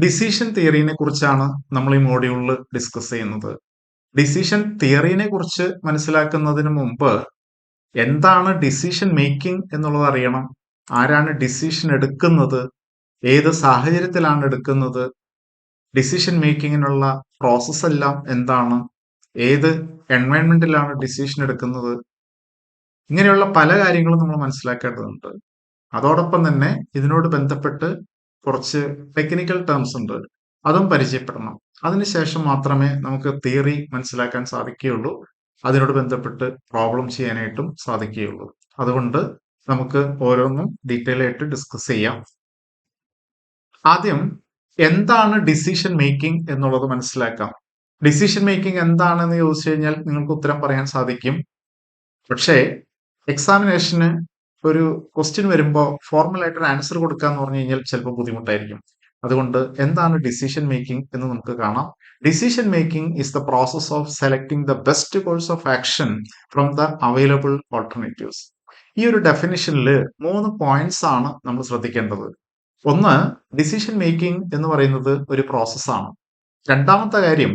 Decision തിയറിനെ കുറിച്ചാണ് നമ്മൾ ഈ മോഡ്യൂളിൽ ഡിസ്കസ് ചെയ്യുന്നത്. ഡിസിഷൻ തിയറിനെ കുറിച്ച് മനസ്സിലാക്കുന്നതിന് മുമ്പ് എന്താണ് ഡിസിഷൻ മേക്കിംഗ് എന്നുള്ളത് അറിയണം. ആരാണ് ഡിസിഷൻ എടുക്കുന്നത്, ഏത് സാഹചര്യത്തിലാണ് എടുക്കുന്നത്, ഡിസിഷൻ മേക്കിങ്ങിനുള്ള പ്രോസസ് എല്ലാം എന്താണ്, ഏത് എൻവയൺമെന്റിലാണ് ഡിസിഷൻ എടുക്കുന്നത്, ഇങ്ങനെയുള്ള പല കാര്യങ്ങളും നമ്മൾ മനസ്സിലാക്കേണ്ടതുണ്ട്. അതോടൊപ്പം തന്നെ ഇതിനോട് ബന്ധപ്പെട്ട് കുറച്ച് ടെക്നിക്കൽ ടേംസ് ഉണ്ട്, അതും പരിചയപ്പെടണം. അതിനുശേഷം മാത്രമേ നമുക്ക് തിയറി മനസ്സിലാക്കാൻ സാധിക്കുകയുള്ളൂ, അതിനോട് ബന്ധപ്പെട്ട് പ്രോബ്ലം ചെയ്യാനായിട്ടും സാധിക്കുകയുള്ളൂ. അതുകൊണ്ട് നമുക്ക് ഓരോന്നും ഡീറ്റെയിൽ ആയിട്ട് ഡിസ്കസ് ചെയ്യാം. ആദ്യം എന്താണ് ഡിസിഷൻ മേക്കിംഗ് എന്നുള്ളത് മനസ്സിലാക്കാം. ഡിസിഷൻ മേക്കിംഗ് എന്താണെന്ന് ചോദിച്ചു കഴിഞ്ഞാൽ നിങ്ങൾക്ക് ഉത്തരം പറയാൻ സാധിക്കും. പക്ഷേ എക്സാമിനേഷന് ഒരു ക്വസ്റ്റ്യൻ വരുമ്പോൾ ഫോർമൽ ആയിട്ട് ഒരു ആൻസർ കൊടുക്കുക എന്ന് പറഞ്ഞു കഴിഞ്ഞാൽ ചിലപ്പോൾ ബുദ്ധിമുട്ടായിരിക്കും. അതുകൊണ്ട് എന്താണ് ഡിസിഷൻ മേക്കിംഗ് എന്ന് നമുക്ക് കാണാം. Decision making is the process of selecting the best course of action from the available alternatives. ഈ ഒരു ഡെഫിനിഷനിൽ 3 പോയിന്റ്സ് ആണ് നമ്മൾ ശ്രദ്ധിക്കേണ്ടത്. ഒന്ന്, ഡിസിഷൻ മേക്കിംഗ് എന്ന് പറയുന്നത് ഒരു പ്രോസസ്സാണ്. രണ്ടാമത്തെ കാര്യം,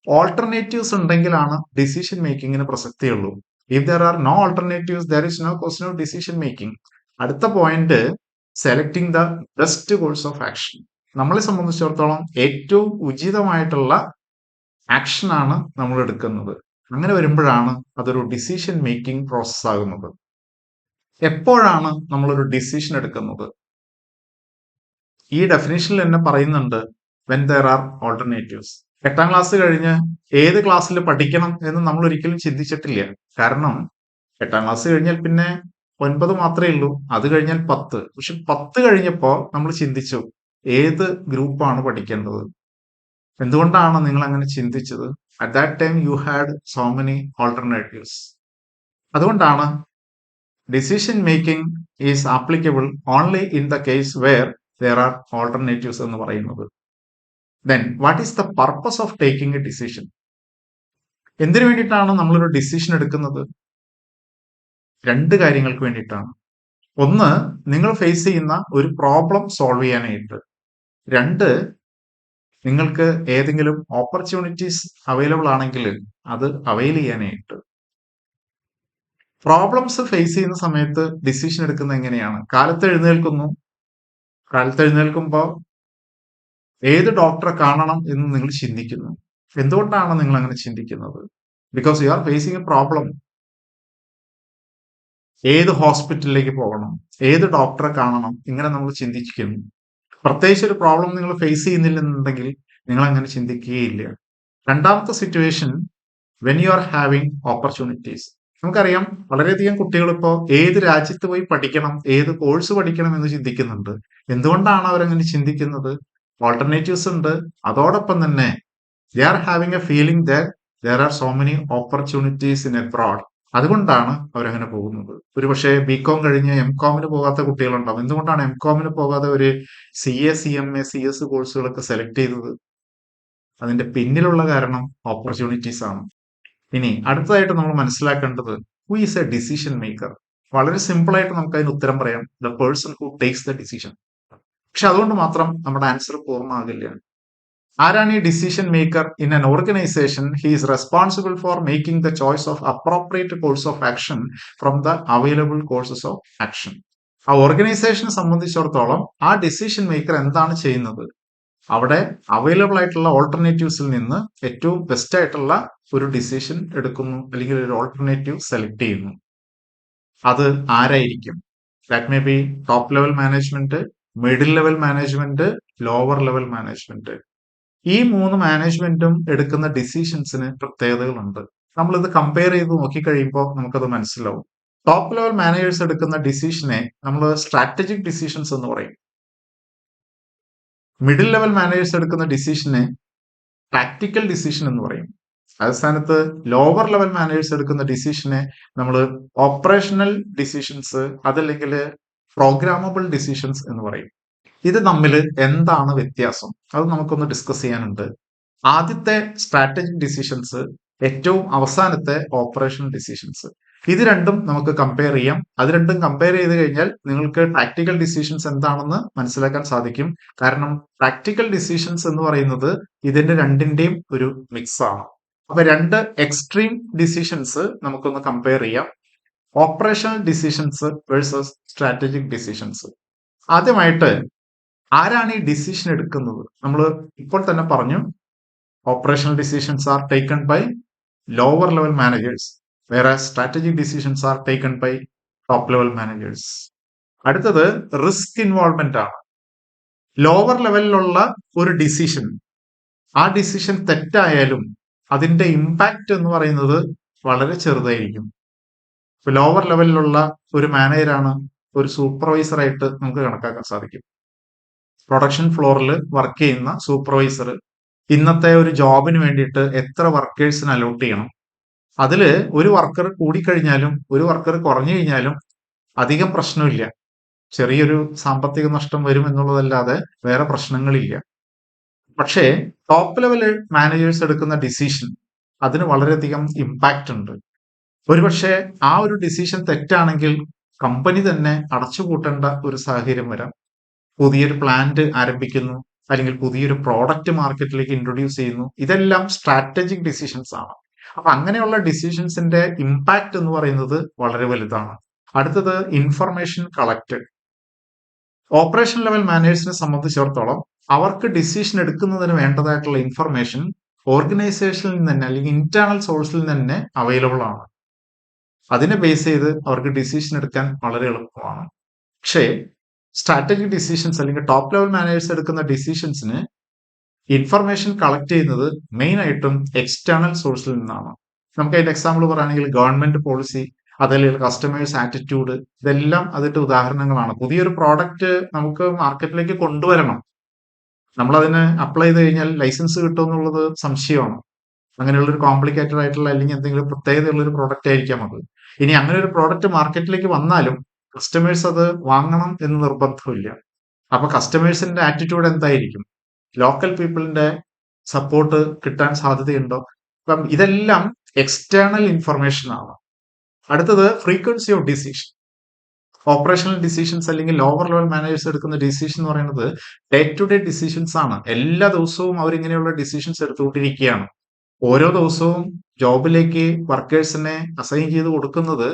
ഓൾട്ടർനേറ്റീവ്സ് ഉണ്ടെങ്കിലാണ് ഡിസിഷൻ മേക്കിങ്ങിന് പ്രസക്തിയുള്ളൂ. If there are no alternatives there is no question of decision making. അടുത്ത point, selecting the best course of action. നമ്മളെ സംബന്ധിച്ചിടത്തോളം ഏറ്റവും ഉചിതമായിട്ടുള്ള ആക്ഷൻ ആണ് നമ്മൾ എടുക്കുന്നത്. അങ്ങനെ വരുമ്പോഴാണ് അതൊരു ഡിസിഷൻ മേക്കിംഗ് പ്രോസസ് ആകുന്നത്. എപ്പോഴാണ് നമ്മളൊരു ഡിസിഷൻ എടുക്കുന്നത്? ഈ ഡെഫിനേഷനിൽ തന്നെ പറയുന്നുണ്ട്, when there are alternatives. 8ാം class കഴിഞ്ഞ് ഏത് ക്ലാസ്സിൽ പഠിക്കണം എന്ന് നമ്മൾ ഒരിക്കലും ചിന്തിച്ചിട്ടില്ല. കാരണം 8ാം ക്ലാസ് കഴിഞ്ഞാൽ പിന്നെ 9 മാത്രമേ ഉള്ളൂ, അത് കഴിഞ്ഞാൽ 10. പക്ഷെ 10 കഴിഞ്ഞപ്പോ നമ്മൾ ചിന്തിച്ചു ഏത് ഗ്രൂപ്പാണ് പഠിക്കേണ്ടത്. എന്തുകൊണ്ടാണ് നിങ്ങൾ അങ്ങനെ ചിന്തിച്ചത്? At that time you had so many alternatives. അതുകൊണ്ടാണ് decision making is applicable only in the case where there are alternatives എന്ന് പറയുന്നത്. Then what is the purpose of taking a decision? എന്തിനു വേണ്ടിയിട്ടാണ് നമ്മളൊരു ഡിസിഷൻ എടുക്കുന്നത്? 2 കാര്യങ്ങൾക്ക് വേണ്ടിയിട്ടാണ്. ഒന്ന്, നിങ്ങൾ ഫേസ് ചെയ്യുന്ന ഒരു പ്രോബ്ലം സോൾവ് ചെയ്യാനായിട്ട്. 2, നിങ്ങൾക്ക് ഏതെങ്കിലും ഓപ്പർച്യൂണിറ്റീസ് അവൈലബിൾ ആണെങ്കിൽ അത് അവൈൽ ചെയ്യാനായിട്ട്. പ്രോബ്ലംസ് ഫേസ് ചെയ്യുന്ന സമയത്ത് ഡിസിഷൻ എടുക്കുന്നത് എങ്ങനെയാണ്? കാലത്ത് എഴുന്നേൽക്കുമ്പോൾ ഏത് ഡോക്ടറെ കാണണം എന്ന് നിങ്ങൾ ചിന്തിക്കുന്നു. എന്തുകൊണ്ടാണ് നിങ്ങൾ അങ്ങനെ ചിന്തിക്കുന്നത്? Because you are facing A problem. ഏത് ഹോസ്പിറ്റലിലേക്ക് പോകണം, ഏത് ഡോക്ടറെ കാണണം, ഇങ്ങനെ നമ്മൾ ചിന്തിക്കുന്നു. പ്രത്യേകിച്ച് ഒരു പ്രോബ്ലം നിങ്ങൾ ഫേസ് ചെയ്യുന്നില്ലെന്നുണ്ടെങ്കിൽ നിങ്ങൾ അങ്ങനെ ചിന്തിക്കുകയില്ല. രണ്ടാമത്തെ situation, when you are having opportunities. നമുക്കറിയാം, വളരെയധികം കുട്ടികൾ ഇപ്പോൾ ഏത് രാജ്യത്ത് പോയി പഠിക്കണം, ഏത് കോഴ്സ് പഠിക്കണം എന്ന് ചിന്തിക്കുന്നുണ്ട്. എന്തുകൊണ്ടാണ് അവരങ്ങനെ ചിന്തിക്കുന്നത്? ഓൾട്ടർനേറ്റീവ്സ് ഉണ്ട്. അതോടൊപ്പം തന്നെ they are having A feeling that there are so many opportunities in abroad. അതുകൊണ്ടാണ് അവരങ്ങനെ പോകുന്നത്. ഒരുപക്ഷെ ബികോം കഴിഞ്ഞ് എംകോമിന് പോകാത്ത കുട്ടികളുണ്ടാവും. എന്തുകൊണ്ടാണ് എംകോമിന് പോകാതെ ഒരു CA, CMA, CS കോഴ്സുകളൊക്കെ സെലക്ട് ചെയ്തത്? അതിന്റെ പിന്നിലുള്ള കാരണം ഓപ്പർച്യൂണിറ്റീസ് ആണ്. ഇനി അടുത്തതായിട്ട് നമ്മൾ മനസ്സിലാക്കേണ്ടത്, who is A decision maker. വളരെ സിമ്പിൾ ആയിട്ട് നമുക്ക് അതിന് ഉത്തരം പറയാം, the person who takes the decision. പക്ഷെ അതുകൊണ്ട് മാത്രം നമ്മുടെ ആൻസർ പൂർണ്ണമാകില്ല. ആരാണ് ഈ decision maker? In an organisation he is responsible for making the choice of appropriate course of action from the available courses of action. ആ ഓർഗനൈസേഷനെ സംബന്ധിച്ചിടത്തോളം ആ ഡിസിഷൻ മേക്കർ എന്താണ് ചെയ്യുന്നത്? അവിടെ അവൈലബിൾ ആയിട്ടുള്ള ഓൾട്ടർനേറ്റീവ്സിൽ നിന്ന് ഏറ്റവും ബെസ്റ്റ് ആയിട്ടുള്ള ഒരു ഡിസിഷൻ എടുക്കുന്നു, അല്ലെങ്കിൽ ഒരു ഓൾട്ടർനേറ്റീവ് സെലക്ട് ചെയ്യുന്നു. അത് ആരായിരിക്കും? That may be top level management, middle level management, lower level management. ഈ 3 മാനേജ്മെന്റും എടുക്കുന്ന ഡിസിഷൻസിന് പ്രത്യേകതകളുണ്ട്. നമ്മളിത് കമ്പയർ ചെയ്ത് നോക്കിക്കഴിയുമ്പോൾ നമുക്കത് മനസ്സിലാവും. ടോപ്പ് ലെവൽ മാനേജേഴ്സ് എടുക്കുന്ന ഡിസിഷനെ നമ്മൾ സ്ട്രാറ്റജിക് ഡിസിഷൻസ് എന്ന് പറയും. മിഡിൽ ലെവൽ മാനേജേഴ്സ് എടുക്കുന്ന ഡിസിഷനെ ടാക്ടിക്കൽ ഡിസിഷൻ എന്ന് പറയും. അതേ സ്ഥാനത്ത് ലോവർ ലെവൽ മാനേജേഴ്സ് എടുക്കുന്ന ഡിസിഷനെ നമ്മൾ ഓപ്പറേഷണൽ ഡിസിഷൻസ്, അതല്ലെങ്കിൽ പ്രോഗ്രാമബിൾ ഡിസിഷൻസ് എന്ന് പറയും. ഇത് തമ്മിൽ എന്താണ് വ്യത്യാസം? അത് നമുക്കൊന്ന് ഡിസ്കസ് ചെയ്യാനുണ്ട്. ആദ്യത്തെ സ്ട്രാറ്റജിക് ഡിസിഷൻസ്, ഏറ്റവും അവസാനത്തെ ഓപ്പറേഷണൽ ഡിസിഷൻസ്. ഇത് രണ്ടും നമുക്ക് കമ്പയർ ചെയ്യാം. അത് രണ്ടും കമ്പയർ ചെയ്ത് കഴിഞ്ഞാൽ നിങ്ങൾക്ക് പ്രാക്ടിക്കൽ ഡിസിഷൻസ് എന്താണെന്ന് മനസ്സിലാക്കാൻ സാധിക്കും. കാരണം പ്രാക്ടിക്കൽ ഡിസിഷൻസ് എന്ന് പറയുന്നത് ഇതിന്റെ രണ്ടിന്റെയും ഒരു മിക്സ് ആണ്. അപ്പൊ രണ്ട് എക്സ്ട്രീം ഡിസിഷൻസ് നമുക്കൊന്ന് കമ്പയർ ചെയ്യാം. Operational decisions versus strategic decisions. ആദ്യമായിട്ട് ആരാണ് ഈ ഡിസിഷൻ എടുക്കുന്നത്? നമ്മൾ ഇപ്പോൾ തന്നെ പറഞ്ഞു, operational decisions are taken by lower level managers, whereas strategic decisions are taken by top level managers. അടുത്തത് റിസ്ക് ഇൻവോൾവ്മെന്റ് ആണ്. ലോവർ ലെവലിലുള്ള ഒരു ഡിസിഷൻ, ആ ഡിസിഷൻ തെറ്റായാലും അതിന്റെ ഇമ്പാക്റ്റ് എന്ന് പറയുന്നത് വളരെ ചെറുതായിരിക്കും. ഇപ്പൊ ലോവർ ലെവലിലുള്ള ഒരു മാനേജറാണ് ഒരു സൂപ്പർവൈസറായിട്ട് നമുക്ക് കണക്കാക്കാൻ സാധിക്കും. പ്രൊഡക്ഷൻ ഫ്ലോറിൽ വർക്ക് ചെയ്യുന്ന സൂപ്പർവൈസർ ഇന്നത്തെ ഒരു ജോബിന് വേണ്ടിയിട്ട് എത്ര വർക്കേഴ്സിന് അലോട്ട് ചെയ്യണം, അതില് ഒരു വർക്കർ കൂടിക്കഴിഞ്ഞാലും ഒരു വർക്കർ കുറഞ്ഞു കഴിഞ്ഞാലും അധികം പ്രശ്നമില്ല. ചെറിയൊരു സാമ്പത്തിക നഷ്ടം വരും എന്നുള്ളതല്ലാതെ വേറെ പ്രശ്നങ്ങളില്ല. പക്ഷേ ടോപ്പ് ലെവൽ മാനേജേഴ്സ് എടുക്കുന്ന ഡിസിഷൻ അതിന് വളരെയധികം ഇമ്പാക്റ്റ് ഉണ്ട്. ഒരുപക്ഷെ ആ ഒരു ഡിസിഷൻ തെറ്റാണെങ്കിൽ കമ്പനി തന്നെ അടച്ചുപൂട്ടേണ്ട ഒരു സാഹചര്യം വരാം. പുതിയൊരു പ്ലാന്റ് ആരംഭിക്കുന്നു, അല്ലെങ്കിൽ പുതിയൊരു പ്രോഡക്റ്റ് മാർക്കറ്റിലേക്ക് ഇൻട്രൊഡ്യൂസ് ചെയ്യുന്നു. ഇതെല്ലാം സ്ട്രാറ്റജിക് ഡിസിഷൻസ് ആണ്. അപ്പൊ അങ്ങനെയുള്ള ഡിസിഷൻസിന്റെ ഇമ്പാക്റ്റ് എന്ന് പറയുന്നത് വളരെ വലുതാണ്. അടുത്തത് ഇൻഫർമേഷൻ കളക്റ്റഡ്. ഓപ്പറേഷൻ ലെവൽ മാനേജേഴ്സിനെ സംബന്ധിച്ചിടത്തോളം അവർക്ക് ഡിസിഷൻ എടുക്കുന്നതിന് വേണ്ടതായിട്ടുള്ള ഇൻഫർമേഷൻ ഓർഗനൈസേഷനിൽ നിന്ന് തന്നെ അല്ലെങ്കിൽ ഇന്റേണൽ സോഴ്സിൽ നിന്ന് തന്നെ അവൈലബിൾ ആണ്. അതിനെ ബേസ് ചെയ്ത് അവർക്ക് ഡിസിഷൻ എടുക്കാൻ വളരെ എളുപ്പമാണ്. പക്ഷേ സ്ട്രാറ്റജിക് ഡിസിഷൻസ് അല്ലെങ്കിൽ ടോപ്പ് ലെവൽ മാനേജേഴ്സ് എടുക്കുന്ന ഡിസിഷൻസിന് ഇൻഫർമേഷൻ കളക്ട് ചെയ്യുന്നത് മെയിൻ ആയിട്ടും എക്സ്റ്റേണൽ സോഴ്സിൽ നിന്നാണ്. നമുക്ക് അതിന്റെ എക്സാമ്പിൾ പറയുകയാണെങ്കിൽ ഗവൺമെന്റ് പോളിസി, അതല്ലെങ്കിൽ കസ്റ്റമേഴ്സ് ആറ്റിറ്റ്യൂഡ്, ഇതെല്ലാം അതിന്റെ ഉദാഹരണങ്ങളാണ്. പുതിയൊരു പ്രോഡക്റ്റ് നമുക്ക് മാർക്കറ്റിലേക്ക് കൊണ്ടുവരണം, നമ്മൾ അതിന് അപ്ലൈ ചെയ്ത് കഴിഞ്ഞാൽ ലൈസൻസ് കിട്ടും എന്നുള്ളത് സംശയമാണ്. അങ്ങനെയുള്ള ഒരു കോംപ്ലിക്കേറ്റഡ് ആയിട്ടുള്ള അല്ലെങ്കിൽ എന്തെങ്കിലും പ്രത്യേകതയുള്ള ഒരു പ്രോഡക്റ്റ് ആയിരിക്കാം അത്. ഇനി അങ്ങനെ ഒരു പ്രോഡക്റ്റ് മാർക്കറ്റിലേക്ക് വന്നാലും കസ്റ്റമേഴ്സ് അത് വാങ്ങണം എന്ന് നിർബന്ധമില്ല. അപ്പൊ കസ്റ്റമേഴ്സിന്റെ ആറ്റിറ്റ്യൂഡ് എന്തായിരിക്കും? ലോക്കൽ പീപ്പിളിന്റെ സപ്പോർട്ട് കിട്ടാൻ സാധ്യതയുണ്ടോ? അപ്പം ഇതെല്ലാം എക്സ്റ്റേണൽ ഇൻഫർമേഷൻ ആണ്. അടുത്തത് frequency of decision. Operational decisions അല്ലെങ്കിൽ ലോവർ ലെവൽ മാനേജേഴ്സ് എടുക്കുന്ന ഡിസിഷൻ എന്ന് പറയുന്നത് ഡേ ടു ഡേ ഡിസിഷൻസ് ആണ്. എല്ലാ ദിവസവും അവരിങ്ങനെയുള്ള ഡിസിഷൻസ് എടുത്തുകൊണ്ടിരിക്കുകയാണ്. ഓരോ ദിവസവും ജോബിലേക്ക് വർക്കേഴ്സിനെ അസൈൻ ചെയ്ത് കൊടുക്കുന്നത്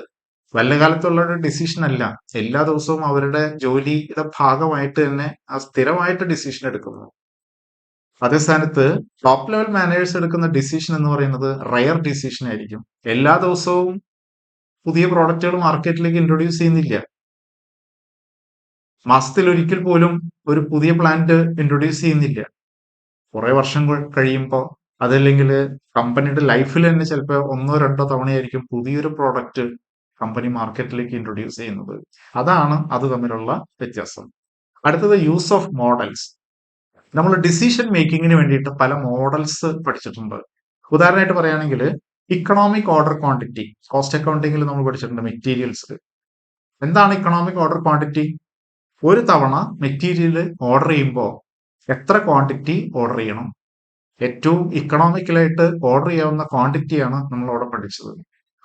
വല്ല കാലത്തുള്ള ഒരു ഡിസിഷൻ അല്ല. എല്ലാ ദിവസവും അവരുടെ ജോലിയുടെ ഭാഗമായിട്ട് തന്നെ ആ സ്ഥിരമായിട്ട് ഡിസിഷൻ എടുക്കുന്നു. അതേ സ്ഥാനത്ത് ടോപ്പ് ലെവൽ മാനേജേഴ്സ് എടുക്കുന്ന ഡിസിഷൻ എന്ന് പറയുന്നത് റയർ ഡിസിഷൻ ആയിരിക്കും. എല്ലാ ദിവസവും പുതിയ പ്രോഡക്റ്റുകൾ മാർക്കറ്റിലേക്ക് ഇൻട്രൊഡ്യൂസ് ചെയ്യുന്നില്ല. മാസത്തിൽ ഒരിക്കൽ പോലും ഒരു പുതിയ പ്ലാന്റ് ഇൻട്രൊഡ്യൂസ് ചെയ്യുന്നില്ല. കുറെ വർഷം കഴിയുമ്പോൾ അതല്ലെങ്കിൽ കമ്പനിയുടെ ലൈഫിൽ തന്നെ ചിലപ്പോൾ 1-2 തവണയായിരിക്കും പുതിയൊരു പ്രോഡക്റ്റ് കമ്പനി മാർക്കറ്റിലേക്ക് ഇൻട്രൊഡ്യൂസ് ചെയ്യുന്നത്. അതാണ് അത് തമ്മിലുള്ള വ്യത്യാസം. അടുത്തത് യൂസ് ഓഫ് മോഡൽസ്. നമ്മൾ ഡിസിഷൻ മേക്കിങ്ങിന് വേണ്ടിയിട്ട് പല മോഡൽസ് പഠിച്ചിട്ടുണ്ട്. ഉദാഹരണമായിട്ട് പറയുകയാണെങ്കിൽ ഇക്കണോമിക് ഓർഡർ ക്വാണ്ടിറ്റി, കോസ്റ്റ് അക്കൗണ്ടിങ്ങിൽ നമ്മൾ പഠിച്ചിട്ടുണ്ട് മെറ്റീരിയൽസ്. എന്താണ് ഇക്കണോമിക് ഓർഡർ ക്വാണ്ടിറ്റി? ഒരു തവണ മെറ്റീരിയൽ ഓർഡർ ചെയ്യുമ്പോൾ എത്ര ക്വാണ്ടിറ്റി ഓർഡർ ചെയ്യണം, ഏറ്റവും ഇക്കണോമിക്കലായിട്ട് ഓർഡർ ചെയ്യാവുന്ന ക്വാണ്ടിറ്റിയാണ് നമ്മൾ അവിടെ പഠിച്ചത്.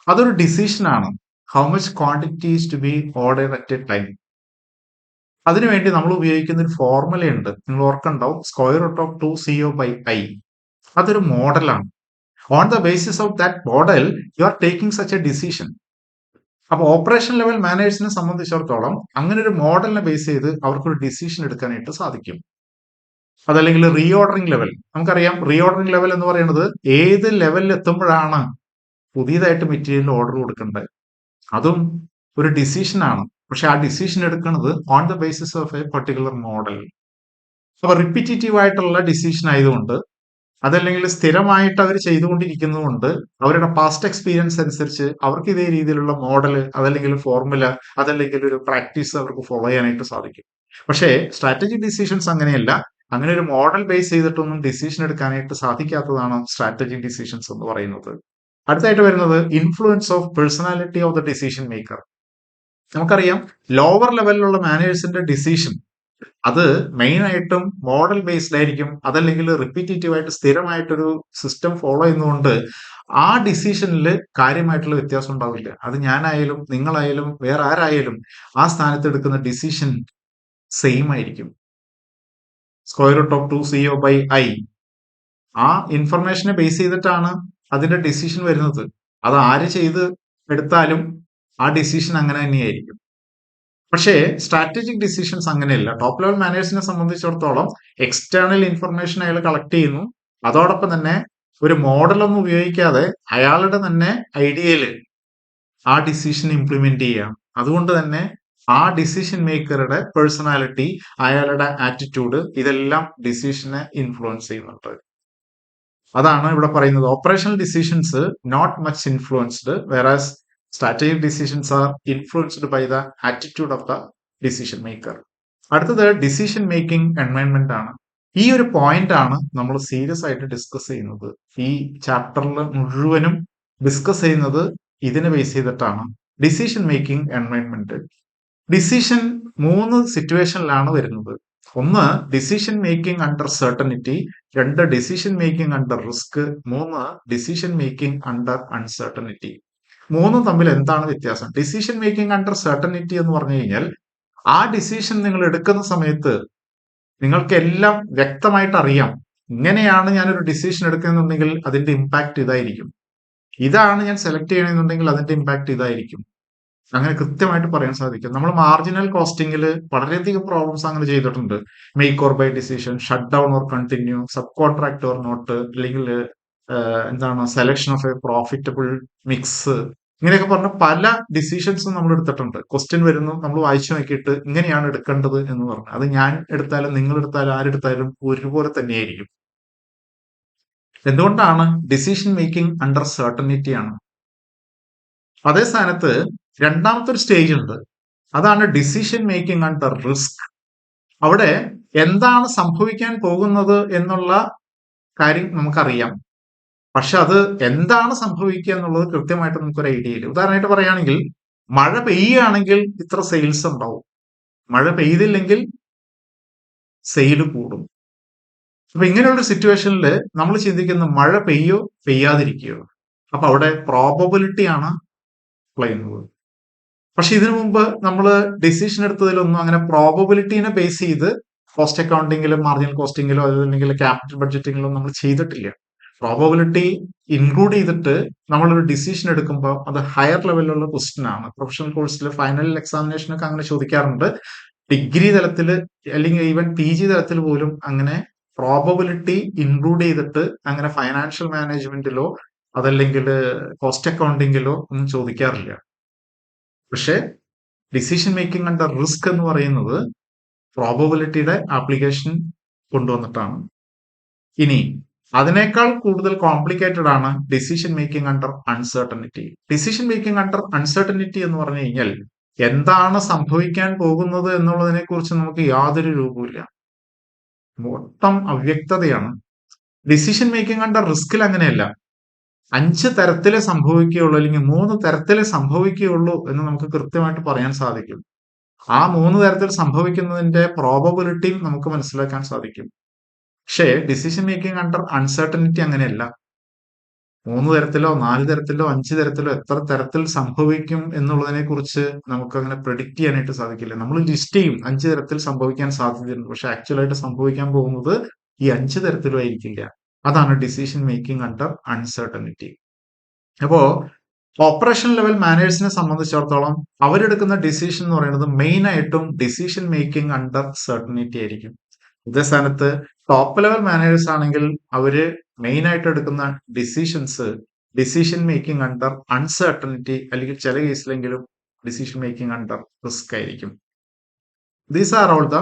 അതൊരു ഡിസിഷനാണ്. How much quantity is to be order at a time. അതിനുവേണ്ടി നമ്മൾ ഉപയോഗിക്കുന്ന ഒരു ഫോർമുലയുണ്ട്, നിങ്ങൾ ഓർക്കുണ്ടാവും, സ്ക്വയർ റൂട്ട് ഓഫ് 2CO/I. അതൊരു മോഡലാണ്. On the basis of that model you are taking such A decision. അപ്പൊ ഓപ്പറേഷൻ ലെവൽ മാനേജേഴ്സിനെ സംബന്ധിച്ചിടത്തോളം അങ്ങനെ ഒരു മോഡലിനെ ബേസ് ചെയ്ത് അവർക്കൊരു ഡിസിഷൻ എടുക്കാനായിട്ട് സാധിക്കും. അതല്ലെങ്കിൽ റീഓർഡറിംഗ് ലെവൽ. നമുക്കറിയാം റീഓർഡറിംഗ് ലെവൽ എന്ന് പറയുന്നത് ഏത് ലെവലിൽ എത്തുമ്പോഴാണ് പുതിയതായിട്ട് മെറ്റീരിയൽ ഓർഡർ കൊടുക്കേണ്ടത്. അതും ഒരു ഡിസിഷനാണ്. പക്ഷെ ആ ഡിസിഷൻ എടുക്കുന്നത് on the basis of A particular model. അപ്പൊ റിപ്പീറ്റേറ്റീവ് ആയിട്ടുള്ള ഡിസിഷൻ ആയതുകൊണ്ട്, അതല്ലെങ്കിൽ സ്ഥിരമായിട്ട് അവർ ചെയ്തുകൊണ്ടിരിക്കുന്നതുകൊണ്ട് അവരുടെ പാസ്റ്റ് എക്സ്പീരിയൻസ് അനുസരിച്ച് അവർക്ക് ഇതേ രീതിയിലുള്ള മോഡൽ, അതല്ലെങ്കിൽ ഫോർമുല, അതല്ലെങ്കിൽ ഒരു പ്രാക്ടീസ് അവർക്ക് ഫോളോ ചെയ്യാനായിട്ട് സാധിക്കും. പക്ഷേ സ്ട്രാറ്റജിക് ഡിസിഷൻസ് അങ്ങനെയല്ല. അങ്ങനെ ഒരു മോഡൽ ബേസ് ചെയ്തിട്ടൊന്നും ഡിസിഷൻ എടുക്കാനായിട്ട് സാധിക്കാത്തതാണ് സ്ട്രാറ്റജിക് ഡിസിഷൻസ് എന്ന് പറയുന്നത്. അടുത്തായിട്ട് വരുന്നത് influence of personality of the decision maker. നമുക്കറിയാം ലോവർ ലെവലിലുള്ള മാനേജേഴ്സിന്റെ ഡിസിഷൻ അത് മെയിൻ ആയിട്ടും മോഡൽ ബേസ്ഡ് ആയിരിക്കും. അതല്ലെങ്കിൽ റിപ്പീറ്റേറ്റീവ് ആയിട്ട് സ്ഥിരമായിട്ടൊരു സിസ്റ്റം ഫോളോ ചെയ്യുന്നതുകൊണ്ട് ആ ഡിസിഷനിൽ കാര്യമായിട്ടുള്ള വ്യത്യാസം ഉണ്ടാവില്ല. അത് ഞാനായാലും നിങ്ങളായാലും വേറെ ആരായാലും ആ സ്ഥാനത്ത് എടുക്കുന്ന ഡിസിഷൻ സെയിം ആയിരിക്കും. സ്ക്വയർ റൂട്ട് ഓഫ് 2CO/i ആ ഇൻഫർമേഷനെ ബേസ് ചെയ്തിട്ടാണ് അതിന്റെ ഡിസിഷൻ വരുന്നത്. അത് ആര് ചെയ്ത് എടുത്താലും ആ ഡിസിഷൻ അങ്ങനെ തന്നെയായിരിക്കും. പക്ഷേ സ്ട്രാറ്റജിക് ഡിസിഷൻസ് അങ്ങനെയല്ല. ടോപ്പ് ലെവൽ മാനേജേഴ്സിനെ സംബന്ധിച്ചിടത്തോളം എക്സ്റ്റേണൽ ഇൻഫർമേഷൻ അയാൾ കളക്ട് ചെയ്യുന്നു. അതോടൊപ്പം തന്നെ ഒരു മോഡലൊന്നും ഉപയോഗിക്കാതെ അയാളുടെ തന്നെ ഐഡിയയിൽ ആ ഡിസിഷൻ ഇംപ്ലിമെന്റ് ചെയ്യാം. അതുകൊണ്ട് തന്നെ ആ ഡിസിഷൻ മേക്കറുടെ പേഴ്സണാലിറ്റി, അയാളുടെ ആറ്റിറ്റ്യൂഡ്, ഇതെല്ലാം ഡിസിഷനെ ഇൻഫ്ലുവൻസ് ചെയ്യുന്നുണ്ട്. അതാണ് ഇവിടെ പറയുന്നത്. Operational decisions not much influenced, whereas strategic decisions are influenced by the attitude of the decision maker. അടുത്തത് ഡിസിഷൻ മേക്കിംഗ് എൻവയൺമെന്റ് ആണ്. ഈ ഒരു പോയിന്റ് ആണ് നമ്മൾ സീരിയസ് ആയിട്ട് ഡിസ്കസ് ചെയ്യുന്നത്. ഈ ചാപ്റ്ററിൽ മുഴുവനും ഡിസ്കസ് ചെയ്യുന്നത് ഇതിനെ ബേസ് ചെയ്തിട്ടാണ്. Decision making environment. ഡിസിഷൻ 3 സിറ്റുവേഷനിലാണ് വരുന്നത്. ഒന്ന് decision making under certainty, 2 decision making under risk, 3 decision making under uncertainty. 3 തമ്മിൽ എന്താണ് വ്യത്യാസം? ഡിസിഷൻ മേക്കിംഗ് അണ്ടർ സർട്ടനിറ്റി എന്ന് പറഞ്ഞു കഴിഞ്ഞാൽ ആ ഡിസിഷൻ നിങ്ങൾ എടുക്കുന്ന സമയത്ത് നിങ്ങൾക്ക് എല്ലാം വ്യക്തമായിട്ട് അറിയാം. ഇങ്ങനെയാണ് ഞാനൊരു ഡിസിഷൻ എടുക്കുന്നുണ്ടെങ്കിൽ അതിന്റെ ഇമ്പാക്ട് ഇതായിരിക്കും, ഇതാണ് ഞാൻ സെലക്ട് ചെയ്യണമെന്നുണ്ടെങ്കിൽ അതിന്റെ ഇമ്പാക്ട് ഇതായിരിക്കും. അങ്ങനെ കൃത്യമായിട്ട് പറയാൻ സാധിക്കും. നമ്മൾ മാർജിനൽ കോസ്റ്റിംഗിൽ വളരെയധികം പ്രോബ്ലംസ് അങ്ങനെ ചെയ്തിട്ടുണ്ട്. Make or buy decision, shut down or continue, sub contract or not, അല്ലെങ്കിൽ എന്താണ് selection of a profitable mix, ഇങ്ങനെയൊക്കെ പറഞ്ഞ പല ഡിസിഷൻസും നമ്മൾ എടുത്തിട്ടുണ്ട്. ക്വസ്റ്റ്യൻ വരുന്നു, നമ്മൾ വായിച്ചു നോക്കിയിട്ട് ഇങ്ങനെയാണ് എടുക്കേണ്ടത് എന്ന് പറഞ്ഞു. അത് ഞാൻ എടുത്താലും നിങ്ങൾ എടുത്താലും ആരെടുത്താലും ഒരുപോലെ തന്നെയായിരിക്കും. എന്തുകൊണ്ടാണ്? ഡിസിഷൻ മേക്കിംഗ് അണ്ടർ സർട്ടനിറ്റി ആണ്. അതേ സ്ഥാനത്ത് രണ്ടാമത്തെ ഒരു സ്റ്റേജ് ഉണ്ട്, അതാണ് ഡിസിഷൻ മേക്കിംഗ് അണ്ടർ റിസ്ക്. അവിടെ എന്താണ് സംഭവിക്കാൻ പോകുന്നത് എന്നുള്ള കാര്യം നമുക്കറിയാം, പക്ഷെ അത് എന്താണ് സംഭവിക്കുക എന്നുള്ളത് കൃത്യമായിട്ട് നമുക്കൊരു ഐഡിയ ഇല്ല. ഉദാഹരണമായിട്ട് പറയുകയാണെങ്കിൽ, മഴ പെയ്യുകയാണെങ്കിൽ ഇത്ര സെയിൽസ് ഉണ്ടാവും, മഴ പെയ്തില്ലെങ്കിൽ സെയിൽ കൂടും. അപ്പൊ ഇങ്ങനെയുള്ള സിറ്റുവേഷനിൽ നമ്മൾ ചിന്തിക്കുന്ന മഴ പെയ്യോ പെയ്യാതിരിക്കുകയോ, അപ്പൊ അവിടെ പ്രോബബിലിറ്റി ആണ് പറയുന്നത്. പക്ഷെ ഇതിനു മുമ്പ് നമ്മൾ ഡിസിഷൻ എടുത്തതിലൊന്നും അങ്ങനെ പ്രോബബിലിറ്റീനെ ബേസ് ചെയ്ത് കോസ്റ്റ് അക്കൗണ്ടിങ്ങിലും മാർജിനൽ കോസ്റ്റിങ്ങിലോ അല്ലെങ്കിൽ ക്യാപിറ്റൽ ബഡ്ജറ്റിങ്ങിലോ നമ്മൾ ചെയ്തിട്ടില്ല. പ്രോബബിലിറ്റി ഇൻക്ലൂഡ് ചെയ്തിട്ട് നമ്മളൊരു ഡിസിഷൻ എടുക്കുമ്പോൾ അത് ഹയർ ലെവലിലുള്ള ക്വസ്റ്റ്യൻ ആണ്. പ്രൊഫഷണൽ കോഴ്സിൽ ഫൈനൽ എക്സാമിനേഷനൊക്കെ അങ്ങനെ ചോദിക്കാറുണ്ട്. ഡിഗ്രി തലത്തിൽ അല്ലെങ്കിൽ ഈവൻ PG തലത്തിൽ പോലും അങ്ങനെ പ്രോബബിലിറ്റി ഇൻക്ലൂഡ് ചെയ്തിട്ട് അങ്ങനെ ഫൈനാൻഷ്യൽ മാനേജ്മെന്റിലോ അതല്ലെങ്കിൽ കോസ്റ്റ് അക്കൗണ്ടിങ്ങിലോ ഒന്നും ചോദിക്കാറില്ല. പക്ഷെ ഡിസിഷൻ മേക്കിംഗ് അണ്ടർ റിസ്ക് എന്ന് പറയുന്നത് പ്രോബബിലിറ്റിയുടെ ആപ്ലിക്കേഷൻ കൊണ്ടുവന്നിട്ടാണ്. ഇനി അതിനേക്കാൾ കൂടുതൽ കോംപ്ലിക്കേറ്റഡ് ആണ് decision making under uncertainty. Decision making under uncertainty എന്ന് പറഞ്ഞു കഴിഞ്ഞാൽ എന്താണ് സംഭവിക്കാൻ പോകുന്നത് എന്നുള്ളതിനെ കുറിച്ച് നമുക്ക് യാതൊരു രൂപമില്ല, മൊത്തം അവ്യക്തതയാണ്. ഡിസിഷൻ മേക്കിംഗ് അണ്ടർ റിസ്കിൽ അങ്ങനെയല്ല. 5 തരത്തിലേ സംഭവിക്കുകയുള്ളൂ അല്ലെങ്കിൽ 3 തരത്തിലേ സംഭവിക്കുകയുള്ളൂ എന്ന് നമുക്ക് കൃത്യമായിട്ട് പറയാൻ സാധിക്കും. ആ 3 തരത്തിൽ സംഭവിക്കുന്നതിന്റെ പ്രോബബിലിറ്റിയും നമുക്ക് മനസ്സിലാക്കാൻ സാധിക്കും. പക്ഷേ ഡിസിഷൻ മേക്കിംഗ് അണ്ടർ അൺസർട്ടനിറ്റി അങ്ങനെയല്ല. 3 തരത്തിലോ 4 തരത്തിലോ 5 തരത്തിലോ എത്ര തരത്തിൽ സംഭവിക്കും എന്നുള്ളതിനെ കുറിച്ച് നമുക്ക് അങ്ങനെ പ്രെഡിക്റ്റ് ചെയ്യാനായിട്ട് സാധിക്കില്ല. നമ്മൾ ലിസ്റ്റ് ചെയ്യും 5 തരത്തിൽ സംഭവിക്കാൻ സാധ്യതയുണ്ട്, പക്ഷെ ആക്ച്വലായിട്ട് സംഭവിക്കാൻ പോകുന്നത് ഈ 5 തരത്തിലും ആയിരിക്കില്ല. അതാണ് ഡിസിഷൻ മേക്കിംഗ് അണ്ടർ അൺസർട്ടനിറ്റി. അപ്പോ ഓപ്പറേഷൻ ലെവൽ മാനേജേഴ്സിനെ സംബന്ധിച്ചിടത്തോളം അവരെടുക്കുന്ന ഡിസിഷൻ എന്ന് പറയുന്നത് മെയിൻ ആയിട്ടും ഡിസിഷൻ മേക്കിംഗ് അണ്ടർ സർട്ടനിറ്റി ആയിരിക്കും. ഇതേ സ്ഥാനത്ത് ടോപ്പ് ലെവൽ മാനേജേഴ്സ് ആണെങ്കിൽ അവര് മെയിൻ ആയിട്ട് എടുക്കുന്ന decisions decision making under uncertainty, അല്ലെങ്കിൽ ചില കേസിലെങ്കിലും ഡിസിഷൻ മേക്കിംഗ് അണ്ടർ റിസ്ക് ആയിരിക്കും. These are all the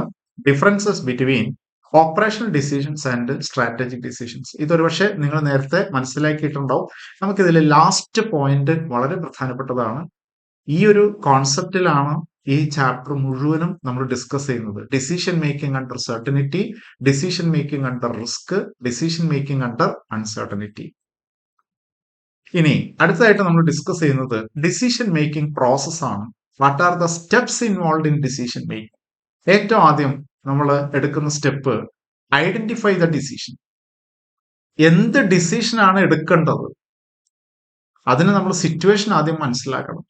differences between operational decisions and strategic decisions. ഇതൊരു പക്ഷേ നിങ്ങൾ നേരത്തെ മനസ്സിലാക്കിയിട്ടുണ്ടാവും. നമുക്കിതിൽ ലാസ്റ്റ് പോയിന്റ് വളരെ പ്രധാനപ്പെട്ടതാണ്. ഈ ഒരു കോൺസെപ്റ്റിലാണ് ഈ ചാപ്റ്റർ മുഴുവനും നമ്മൾ ഡിസ്കസ് ചെയ്യുന്നത്. Decision making under certainty, decision making under risk, decision making under uncertainty. ഇനി അടുത്തതായിട്ട് നമ്മൾ ഡിസ്കസ് ചെയ്യുന്നത് ഡിസിഷൻ മേക്കിംഗ് പ്രോസസ് ആണ്. What are the steps involve in decision making? ഏറ്റവും ആദ്യം നമ്മൾ എടുക്കുന്ന സ്റ്റെപ്പ് ഐഡന്റിഫൈ ദ ഡിസിഷൻ. എന്ത് ഡിസിഷൻ ആണ് എടുക്കേണ്ടത്? അതിന് നമ്മൾ സിറ്റുവേഷൻ ആദ്യം മനസ്സിലാക്കണം.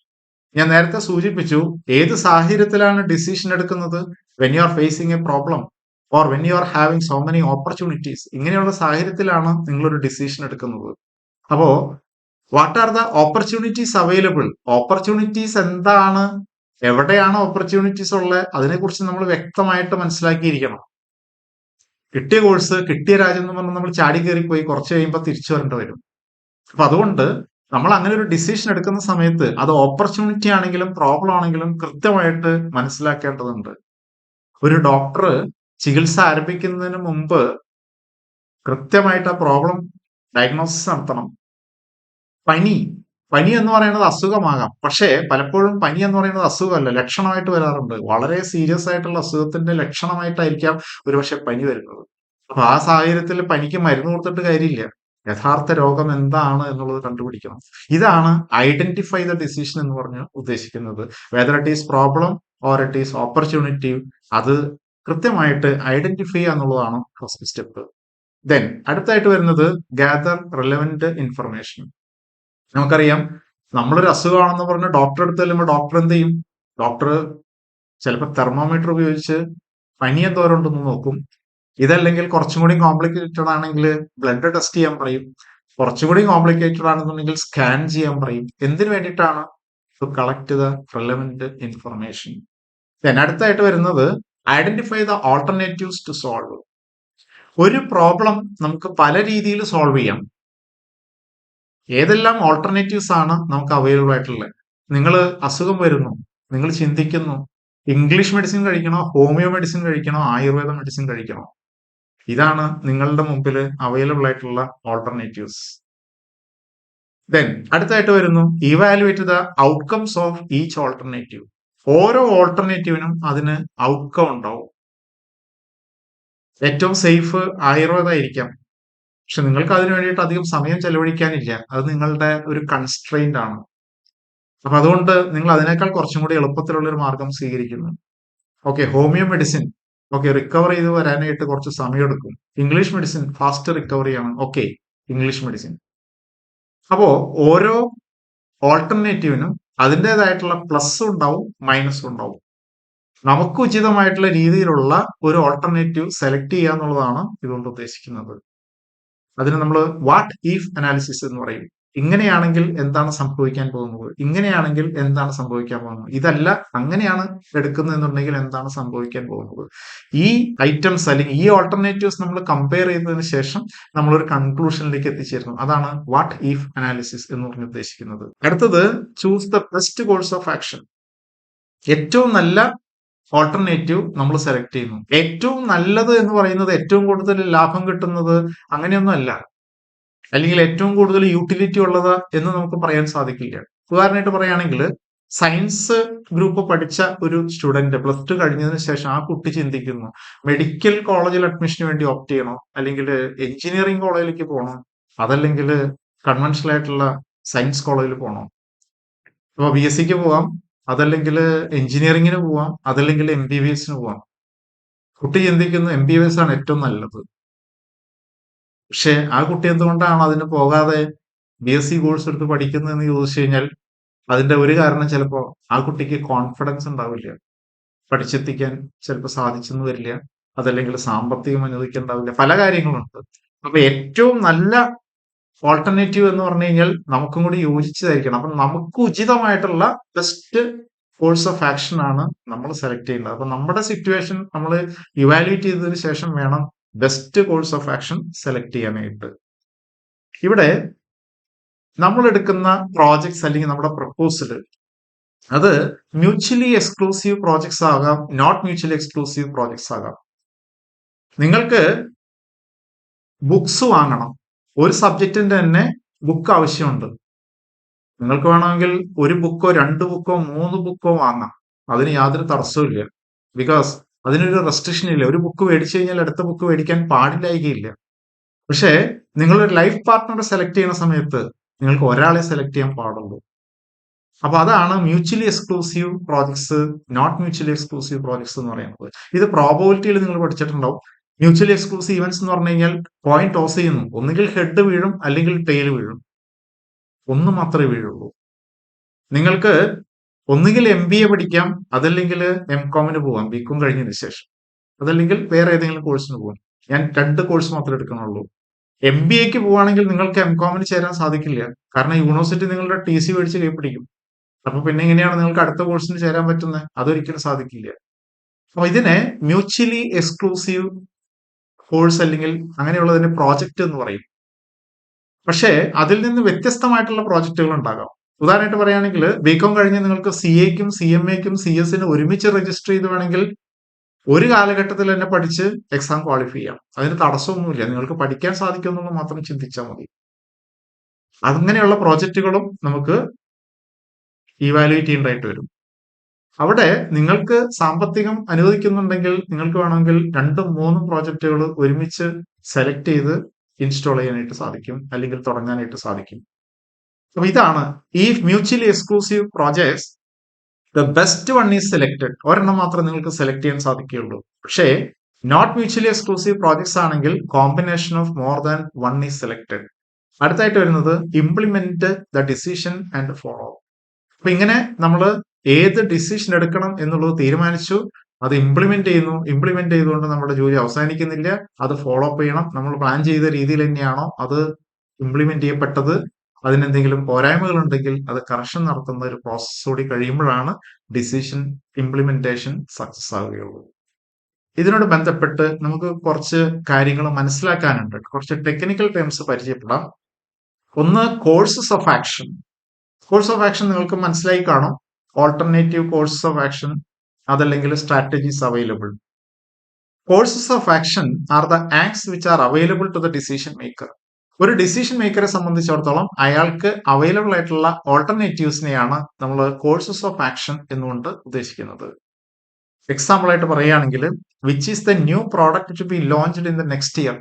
ഞാൻ നേരത്തെ സൂചിപ്പിച്ചു, ഏത് സാഹചര്യത്തിലാണ് ഡിസിഷൻ എടുക്കുന്നത്? When you are facing A problem or when you are having so many opportunities. ഇങ്ങനെയുള്ള സാഹചര്യത്തിലാണ് നിങ്ങളൊരു ഡിസിഷൻ എടുക്കുന്നത്. അപ്പോ what are the opportunities available? Opportunities എന്താണ്, എവിടെയാണ് ഓപ്പർച്യൂണിറ്റീസ് ഉള്ളത്, അതിനെക്കുറിച്ച് നമ്മൾ വ്യക്തമായിട്ട് മനസ്സിലാക്കിയിരിക്കണം. കിട്ടിയ കോഴ്സ് കിട്ടിയ രാജ്യം എന്ന് പറഞ്ഞ് നമ്മൾ ചാടി കയറി പോയി കുറച്ച് കഴിയുമ്പോൾ തിരിച്ചു വരേണ്ടി വരും. അപ്പൊ അതുകൊണ്ട് നമ്മൾ അങ്ങനെ ഒരു ഡിസിഷൻ എടുക്കുന്ന സമയത്ത് അത് ഓപ്പർച്യൂണിറ്റി ആണെങ്കിലും പ്രോബ്ലം ആണെങ്കിലും കൃത്യമായിട്ട് മനസ്സിലാക്കേണ്ടതുണ്ട്. ഒരു ഡോക്ടർ ചികിത്സ ആരംഭിക്കുന്നതിന് മുമ്പ് കൃത്യമായിട്ട് ആ പ്രോബ്ലം ഡയഗ്നോസിസ് നടത്തണം. പനി എന്ന് പറയുന്നത് അസുഖമാകാം, പക്ഷേ പലപ്പോഴും പനി എന്ന് പറയുന്നത് അസുഖമല്ല, ലക്ഷണമായിട്ട് വരാറുണ്ട്. വളരെ സീരിയസ് ആയിട്ടുള്ള അസുഖത്തിന്റെ ലക്ഷണമായിട്ടായിരിക്കാം ഒരുപക്ഷെ പനി വരുന്നത്. അപ്പൊ ആ സാഹചര്യത്തിൽ പനിക്ക് മരുന്ന് കൊടുത്തിട്ട് കാര്യമില്ല. യഥാർത്ഥ രോഗം എന്താണ് എന്നുള്ളത് കണ്ടുപിടിക്കണം. ഇതാണ് ഐഡന്റിഫൈ ദ ഡിസിഷൻ എന്ന് പറഞ്ഞ് ഉദ്ദേശിക്കുന്നത്. Whether it is problem or it is opportunity, അത് കൃത്യമായിട്ട് ഐഡന്റിഫൈ ചെയ്യുക എന്നുള്ളതാണ് ഫസ്റ്റ് സ്റ്റെപ്പ്. ദെൻ അടുത്തായിട്ട് വരുന്നത് ഗ്യാദർ റിലവന്റ് ഇൻഫർമേഷൻ. നമുക്കറിയാം, നമ്മളൊരു അസുഖമാണെന്ന് പറഞ്ഞ് ഡോക്ടറെ അടുത്ത് ചെല്ലുമ്പോൾ ഡോക്ടർ എന്ത് ചെയ്യും? ഡോക്ടർ ചിലപ്പോൾ തെർമോമീറ്റർ ഉപയോഗിച്ച് പനി എന്തോരം ഉണ്ടെന്ന് നോക്കും. ഇതല്ലെങ്കിൽ കുറച്ചും കൂടി കോംപ്ലിക്കേറ്റഡ് ആണെങ്കിൽ ബ്ലഡ് ടെസ്റ്റ് ചെയ്യാൻ പറയും. കുറച്ചും കൂടി കോംപ്ലിക്കേറ്റഡ് ആണെന്നുണ്ടെങ്കിൽ സ്കാൻ ചെയ്യാൻ പറയും. എന്തിനു വേണ്ടിയിട്ടാണ്? To collect the relevant information. അടുത്തായിട്ട് വരുന്നത് identify the alternatives to solve. ഒരു പ്രോബ്ലം നമുക്ക് പല രീതിയിൽ സോൾവ് ചെയ്യാം. ഏതെല്ലാം ഓൾട്ടർനേറ്റീവ്സ് ആണ് നമുക്ക് അവൈലബിൾ ആയിട്ടുള്ളത്? നിങ്ങൾ അസുഖം വരുന്നു, നിങ്ങൾ ചിന്തിക്കുന്നു ഇംഗ്ലീഷ് മെഡിസിൻ കഴിക്കണോ, ഹോമിയോ മെഡിസിൻ കഴിക്കണോ, ആയുർവേദ മെഡിസിൻ കഴിക്കണോ? ഇതാണ് നിങ്ങളുടെ മുമ്പിൽ അവൈലബിൾ ആയിട്ടുള്ള ഓൾട്ടർനേറ്റീവ്സ്. ദെൻ അടുത്തായിട്ട് വരുന്നു evaluate the outcomes of each alternative. ഓരോ ഓൾട്ടർനേറ്റീവിനും അതിന് ഔട്ട്കം ഉണ്ടാവും. ഏറ്റവും സേഫ് ആയുർവേദമായിരിക്കാം, പക്ഷെ നിങ്ങൾക്ക് അതിനു വേണ്ടിയിട്ട് അധികം സമയം ചെലവഴിക്കാനില്ല. അത് നിങ്ങളുടെ ഒരു കൺസ്ട്രെയിന്റ് ആണ്. അപ്പൊ അതുകൊണ്ട് നിങ്ങൾ അതിനേക്കാൾ കുറച്ചും കൂടി എളുപ്പത്തിലുള്ള ഒരു മാർഗം സ്വീകരിക്കുന്നു. Okay, homeo medicine okay, recover ചെയ്ത് വരാനായിട്ട് കുറച്ച് സമയം എടുക്കും. ഇംഗ്ലീഷ് മെഡിസിൻ ഫാസ്റ്റ് റിക്കവറി ആണ്. Okay, English medicine. അപ്പോ ഓരോ ഓൾട്ടർനേറ്റീവിനും അതിൻ്റെതായിട്ടുള്ള പ്ലസ് ഉണ്ടാവും, മൈനസും ഉണ്ടാവും. നമുക്ക് ഉചിതമായിട്ടുള്ള രീതിയിലുള്ള ഒരു ഓൾട്ടർനേറ്റീവ് സെലക്ട് ചെയ്യുക എന്നുള്ളതാണ് ഇതുകൊണ്ട് ഉദ്ദേശിക്കുന്നത്. അതിന് നമ്മൾ വാട്ട് ഈഫ് അനാലിസിസ് എന്ന് പറയും. ഇങ്ങനെയാണെങ്കിൽ എന്താണ് സംഭവിക്കാൻ പോകുന്നത്, ഇങ്ങനെയാണെങ്കിൽ എന്താണ് സംഭവിക്കാൻ പോകുന്നത്, ഇതല്ല അങ്ങനെയാണ് എടുക്കുന്നത് എന്നുണ്ടെങ്കിൽ എന്താണ് സംഭവിക്കാൻ പോകുന്നത്. ഈ ഐറ്റംസ് അല്ലെങ്കിൽ ഈ ഓൾട്ടർനേറ്റീവ്സ് നമ്മൾ കമ്പയർ ചെയ്തതിനു ശേഷം നമ്മളൊരു കൺക്ലൂഷനിലേക്ക് എത്തിച്ചേരുന്നു. അതാണ് വാട്ട് ഈഫ് അനാലിസിസ് എന്ന് പറഞ്ഞ് ഉദ്ദേശിക്കുന്നത്. അടുത്തത് choose the best course of action. ഏറ്റവും നല്ല ഓൾട്ടർനേറ്റീവ് നമ്മൾ സെലക്ട് ചെയ്യുന്നു. ഏറ്റവും നല്ലത് എന്ന് പറയുന്നത് ഏറ്റവും കൂടുതൽ ലാഭം കിട്ടുന്നത് അങ്ങനെയൊന്നും അല്ല, അല്ലെങ്കിൽ ഏറ്റവും കൂടുതൽ യൂട്ടിലിറ്റി ഉള്ളത് എന്ന് നമുക്ക് പറയാൻ സാധിക്കില്ല. ഉദാഹരണമായിട്ട് പറയുകയാണെങ്കിൽ സയൻസ് ഗ്രൂപ്പ് പഠിച്ച ഒരു സ്റ്റുഡന്റ് പ്ലസ് ടു കഴിഞ്ഞതിന് ശേഷം ആ കുട്ടി ചിന്തിക്കുന്നു മെഡിക്കൽ കോളേജിൽ അഡ്മിഷന് വേണ്ടി ഓപ്റ്റ് ചെയ്യണോ, അല്ലെങ്കിൽ എഞ്ചിനീയറിംഗ് കോളേജിലേക്ക് പോകണോ, അതല്ലെങ്കിൽ കൺവെൻഷണൽ ആയിട്ടുള്ള സയൻസ് കോളേജിൽ പോകണോ. അപ്പൊ ബി എസ് സിക്ക് പോവാം, അതല്ലെങ്കിൽ എഞ്ചിനീയറിംഗിന് പോവാം, അതല്ലെങ്കിൽ MBBS പോവാം. കുട്ടി ചിന്തിക്കുന്നു MBBS ആണ് ഏറ്റവും നല്ലത്. പക്ഷെ ആ കുട്ടി എന്തുകൊണ്ടാണ് അതിന് പോകാതെ BSc കോഴ്സ് എടുത്ത് പഠിക്കുന്നതെന്ന് ചോദിച്ചു കഴിഞ്ഞാൽ അതിന്റെ ഒരു കാരണം ചിലപ്പോൾ ആ കുട്ടിക്ക് കോൺഫിഡൻസ് ഉണ്ടാവില്ല, പഠിച്ചെത്തിക്കാൻ ചിലപ്പോൾ സാധിച്ചെന്ന് വരില്ല, അതല്ലെങ്കിൽ സാമ്പത്തികം അനുവദിക്കുന്നുണ്ടാവില്ല, പല കാര്യങ്ങളുണ്ട്. അപ്പൊ ഏറ്റവും നല്ല ഓൾട്ടർനേറ്റീവ് എന്ന് പറഞ്ഞു കഴിഞ്ഞാൽ നമുക്കും കൂടി യോജിച്ചതായിരിക്കണം. അപ്പൊ നമുക്ക് ഉചിതമായിട്ടുള്ള ബെസ്റ്റ് കോഴ്സ് ഓഫ് ആക്ഷൻ ആണ് നമ്മൾ സെലക്ട് ചെയ്യേണ്ടത്. അപ്പൊ നമ്മുടെ സിറ്റുവേഷൻ നമ്മൾ ഇവാലുവേറ്റ് ചെയ്തതിനു ശേഷം വേണം best course of action select ചെയ്യാനായിട്ട്. ഇവിടെ നമ്മൾ എടുക്കുന്ന പ്രോജക്ട്സ് അല്ലെങ്കിൽ നമ്മുടെ പ്രപ്പോസൽ അത് മ്യൂച്വലി എക്സ്ക്ലൂസീവ് പ്രോജക്ട്സ് ആകാം, നോട്ട് മ്യൂച്വലി എക്സ്ക്ലൂസീവ് പ്രോജക്ട്സ് ആകാം. നിങ്ങൾക്ക് ബുക്സ് വാങ്ങണം, ഒരു സബ്ജക്റ്റിന്റെ തന്നെ ബുക്ക് ആവശ്യമുണ്ട്. നിങ്ങൾക്ക് വേണമെങ്കിൽ ഒരു ബുക്കോ 2 ബുക്കോ 3 ബുക്കോ വാങ്ങാം, അതിന് യാതൊരു തടസ്സവും. ബിക്കോസ് അതിനൊരു റെസ്ട്രിക്ഷൻ ഇല്ല. ഒരു ബുക്ക് മേടിച്ചു കഴിഞ്ഞാൽ അടുത്ത ബുക്ക് മേടിക്കാൻ പാടില്ലായികയില്ല. പക്ഷേ നിങ്ങളൊരു ലൈഫ് പാർട്ട്ണറെ സെലക്ട് ചെയ്യുന്ന സമയത്ത് നിങ്ങൾക്ക് ഒരാളെ സെലക്ട് ചെയ്യാൻ പാടുള്ളൂ. അപ്പൊ അതാണ് mutually exclusive projects, not mutually exclusive projects എന്ന് പറയുന്നത്. ഇത് പ്രോബബിലിറ്റിയിൽ നിങ്ങൾ പഠിച്ചിട്ടുണ്ടാവും. മ്യൂച്വലി എക്സ്ക്ലൂസീവ് ഇവന്റ്സ് എന്ന് പറഞ്ഞു കഴിഞ്ഞാൽ കോയിൻ ടോസ് ചെയ്യുന്നു, ഒന്നുകിൽ ഹെഡ് വീഴും അല്ലെങ്കിൽ ടെയിൽ വീഴും. ഒന്ന് മാത്രമേ വീഴുള്ളൂ. നിങ്ങൾക്ക് ഒന്നുകിൽ MBA പഠിക്കാം, അതല്ലെങ്കിൽ MCOMന് പോവാം, BCom കഴിഞ്ഞതിന് ശേഷം, അതല്ലെങ്കിൽ വേറെ ഏതെങ്കിലും കോഴ്സിന് പോകാം. ഞാൻ 2 കോഴ്സ് മാത്രമേ എടുക്കണുള്ളൂ. MBAക്ക് പോവുകയാണെങ്കിൽ നിങ്ങൾക്ക് MCOMന് ചേരാൻ സാധിക്കില്ല. കാരണം യൂണിവേഴ്സിറ്റി നിങ്ങളുടെ TC മേടിച്ച് കൈപ്പിടിക്കും. അപ്പൊ പിന്നെ എങ്ങനെയാണ് നിങ്ങൾക്ക് അടുത്ത കോഴ്സിന് ചേരാൻ പറ്റുന്നത്? അതൊരിക്കലും സാധിക്കില്ല. അപ്പൊ ഇതിനെ മ്യൂച്വലി എക്സ്ക്ലൂസീവ് കോഴ്സ് അല്ലെങ്കിൽ അങ്ങനെയുള്ളതിനെ പ്രോജക്റ്റ് എന്ന് പറയും. പക്ഷേ അതിൽ നിന്ന് വ്യത്യസ്തമായിട്ടുള്ള പ്രോജക്റ്റുകൾ ഉണ്ടാകാം. ഉദാഹരണമായിട്ട് പറയുകയാണെങ്കിൽ BCom കഴിഞ്ഞ് നിങ്ങൾക്ക് CAക്കും CMAക്കും CS-ന് ഒരുമിച്ച് രജിസ്റ്റർ ചെയ്ത് വേണമെങ്കിൽ ഒരു കാലഘട്ടത്തിൽ തന്നെ പഠിച്ച് എക്സാം ക്വാളിഫൈ ചെയ്യാം. അതിന് തടസ്സമൊന്നുമില്ല. നിങ്ങൾക്ക് പഠിക്കാൻ സാധിക്കുമെന്നുള്ളത് മാത്രം ചിന്തിച്ചാൽ മതി. അങ്ങനെയുള്ള പ്രോജക്റ്റുകളും നമുക്ക് ഇവാലുവേറ്റ് ചെയ്യേണ്ടതായിട്ട് വരും. അവിടെ നിങ്ങൾക്ക് സാമ്പത്തികം അനുവദിക്കുന്നുണ്ടെങ്കിൽ നിങ്ങൾക്ക് വേണമെങ്കിൽ 2-3 പ്രോജക്റ്റുകൾ ഒരുമിച്ച് സെലക്ട് ചെയ്ത് ഇൻസ്റ്റാൾ ചെയ്യാനായിട്ട് സാധിക്കും, അല്ലെങ്കിൽ തുടങ്ങാനായിട്ട് സാധിക്കും. അപ്പൊ ഇതാണ് ഈ mutually exclusive projects. The best one is selected. ഒരെണ്ണം മാത്രമേ നിങ്ങൾക്ക് സെലക്ട് ചെയ്യാൻ സാധിക്കുകയുള്ളൂ. പക്ഷേ നോട്ട് മ്യൂച്വലി എക്സ്ക്ലൂസീവ് പ്രോജക്ട്സ് ആണെങ്കിൽ combination of more than one is selected. അടുത്തായിട്ട് വരുന്നത് implement the decision and follow. അപ്പൊ ഇങ്ങനെ നമ്മൾ ഏത് ഡിസിഷൻ എടുക്കണം എന്നുള്ളത് തീരുമാനിച്ചു, അത് ഇംപ്ലിമെന്റ് ചെയ്യുന്നു. ഇംപ്ലിമെന്റ് ചെയ്തുകൊണ്ട് നമ്മുടെ ജോലി അവസാനിക്കുന്നില്ല, അത് ഫോളോ അപ്പ് ചെയ്യണം. നമ്മൾ പ്ലാൻ ചെയ്ത രീതിയിൽ തന്നെയാണോ അത് ഇംപ്ലിമെന്റ് ചെയ്യപ്പെട്ടത്, അതിനെന്തെങ്കിലും പോരായ്മകൾ ഉണ്ടെങ്കിൽ അത് കറക്ഷൻ നടത്തുന്ന ഒരു പ്രോസസ് കൂടി കഴിയുമ്പോഴാണ് ഡിസിഷൻ ഇംപ്ലിമെന്റേഷൻ സക്സസ് ആവുകയുള്ളൂ. ഇതിനോട് ബന്ധപ്പെട്ട് നമുക്ക് കുറച്ച് കാര്യങ്ങൾ മനസ്സിലാക്കാനുണ്ട്. കുറച്ച് ടെക്നിക്കൽ ടേംസ് പരിചയപ്പെടാം. ഒന്ന്, courses of action. Course of action നിങ്ങൾക്ക് മനസ്സിലായി കാണും. ഓൾട്ടർനേറ്റീവ് കോഴ്സസ് ഓഫ് ആക്ഷൻ, അതല്ലെങ്കിൽ strategies available. Courses of action are the acts which are available to the decision maker. ഒരു ഡിസിഷൻ മേക്കറെ സംബന്ധിച്ചിടത്തോളം അയാൾക്ക് അവൈലബിൾ ആയിട്ടുള്ള ഓൾട്ടർനേറ്റീവ്സിനെയാണ് നമ്മൾ കോഴ്സസ് ഓഫ് ആക്ഷൻ എന്നുകൊണ്ട് ഉദ്ദേശിക്കുന്നത്. എക്സാമ്പിൾ ആയിട്ട് പറയുകയാണെങ്കിൽ, which is the new product to be launched in the next year.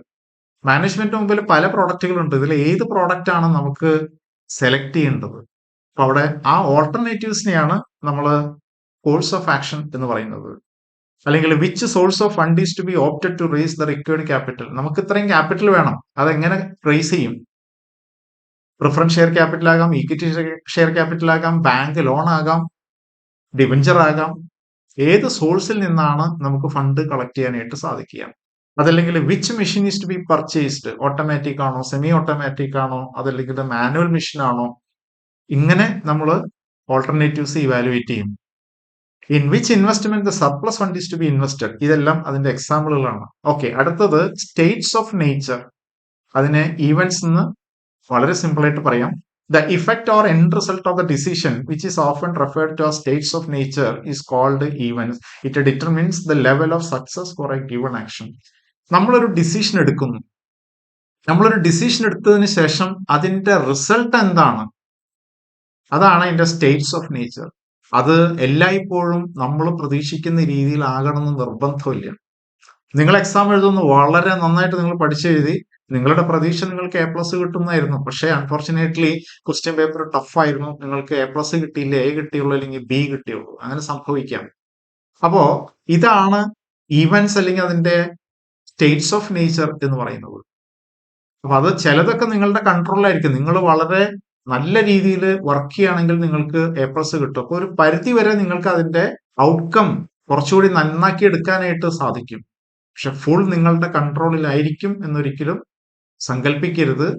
Management മുമ്പിൽ പല പ്രോഡക്റ്റുകളുണ്ട്. ഇതിൽ ഏത് പ്രോഡക്റ്റ് ആണ് നമുക്ക് സെലക്ട് ചെയ്യേണ്ടത്? അപ്പൊ അവിടെ ആ ഓൾട്ടർനേറ്റീവ്സിനെയാണ് നമ്മൾ കോഴ്സ് ഓഫ് ആക്ഷൻ എന്ന് പറയുന്നത്. അല്ലെങ്കിൽ which source of fund is to be opted to raise the required capital. നമുക്ക് ഇത്രയും ക്യാപിറ്റൽ വേണം, അതെങ്ങനെ റേസ് ചെയ്യും? പ്രിഫറൻസ് ഷെയർ ക്യാപിറ്റൽ ആകാം, ഈക്വിറ്റി ഷെയർ ക്യാപിറ്റൽ ആകാം, ബാങ്ക് ലോൺ ആകാം, ഡിബഞ്ചർ ആകാം. ഏത് സോഴ്സിൽ നിന്നാണ് നമുക്ക് ഫണ്ട് കളക്ട് ചെയ്യാനായിട്ട് സാധിക്കുക? അതല്ലെങ്കിൽ which machine is to be purchased, automatic ആണോ, സെമി ഓട്ടോമാറ്റിക് ആണോ, അതല്ലെങ്കിൽ മാനുവൽ മെഷീൻ ആണോ? ഇങ്ങനെ നമ്മൾ ഓൾട്ടർനേറ്റീവ്സ് ഇവാലുവേറ്റ് ചെയ്യും. In which investment the surplus fund is to be invested. ഇതെല്ലാം അതിന്റെ എക്സാമ്പിളുകളാണ്. ഓക്കെ, അടുത്തത് സ്റ്റേറ്റ്സ് ഓഫ് നേച്ചർ. അതിനെ ഈവൻസ് എന്ന് വളരെ സിമ്പിൾ ആയിട്ട് പറയാം. The effect or end result of the decision which is often referred to states of nature is called events. It determines the level of success four A given action. നമ്മളൊരു decision എടുക്കുന്നു. നമ്മളൊരു decision എടുത്തതിന് ശേഷം അതിന്റെ result എന്താണ്? അതാണ് അതിന്റെ States of nature. അത് എല്ലായ്പ്പോഴും നമ്മൾ പ്രതീക്ഷിക്കുന്ന രീതിയിൽ ആകണമെന്ന് നിർബന്ധമില്ല. നിങ്ങൾ എക്സാം എഴുതുന്നു, വളരെ നന്നായിട്ട് നിങ്ങൾ പഠിച്ചെഴുതി, നിങ്ങളുടെ പ്രതീക്ഷ നിങ്ങൾക്ക് A+ കിട്ടുന്നതായിരുന്നു. പക്ഷേ അൺഫോർച്ചുനേറ്റ്ലി ക്വസ്റ്റ്യൻ പേപ്പർ ടഫ് ആയിരുന്നു, നിങ്ങൾക്ക് A+ കിട്ടിയില്ല, A കിട്ടിയുള്ളൂ, അല്ലെങ്കിൽ B കിട്ടിയുള്ളൂ. അങ്ങനെ സംഭവിക്കാം. അപ്പോ ഇതാണ് ഈവൻസ് അല്ലെങ്കിൽ അതിന്റെ സ്റ്റേറ്റ്സ് ഓഫ് നേച്ചർ എന്ന് പറയുന്നത്. അപ്പൊ അത് ചിലതൊക്കെ നിങ്ങളുടെ കൺട്രോളിലായിരിക്കും. നിങ്ങൾ വളരെ നല്ല രീതിയിൽ വർക്ക് ചെയ്യുകയാണെങ്കിൽ നിങ്ങൾക്ക് A+ കിട്ടും. അപ്പൊ ഒരു പരിധി വരെ നിങ്ങൾക്ക് അതിന്റെ ഔട്ട്കം കുറച്ചുകൂടി നന്നാക്കി എടുക്കാനായിട്ട് സാധിക്കും. പക്ഷെ ഫുൾ നിങ്ങളുടെ കൺട്രോളിലായിരിക്കും എന്നൊരിക്കലും സങ്കല്പിക്കരുത്.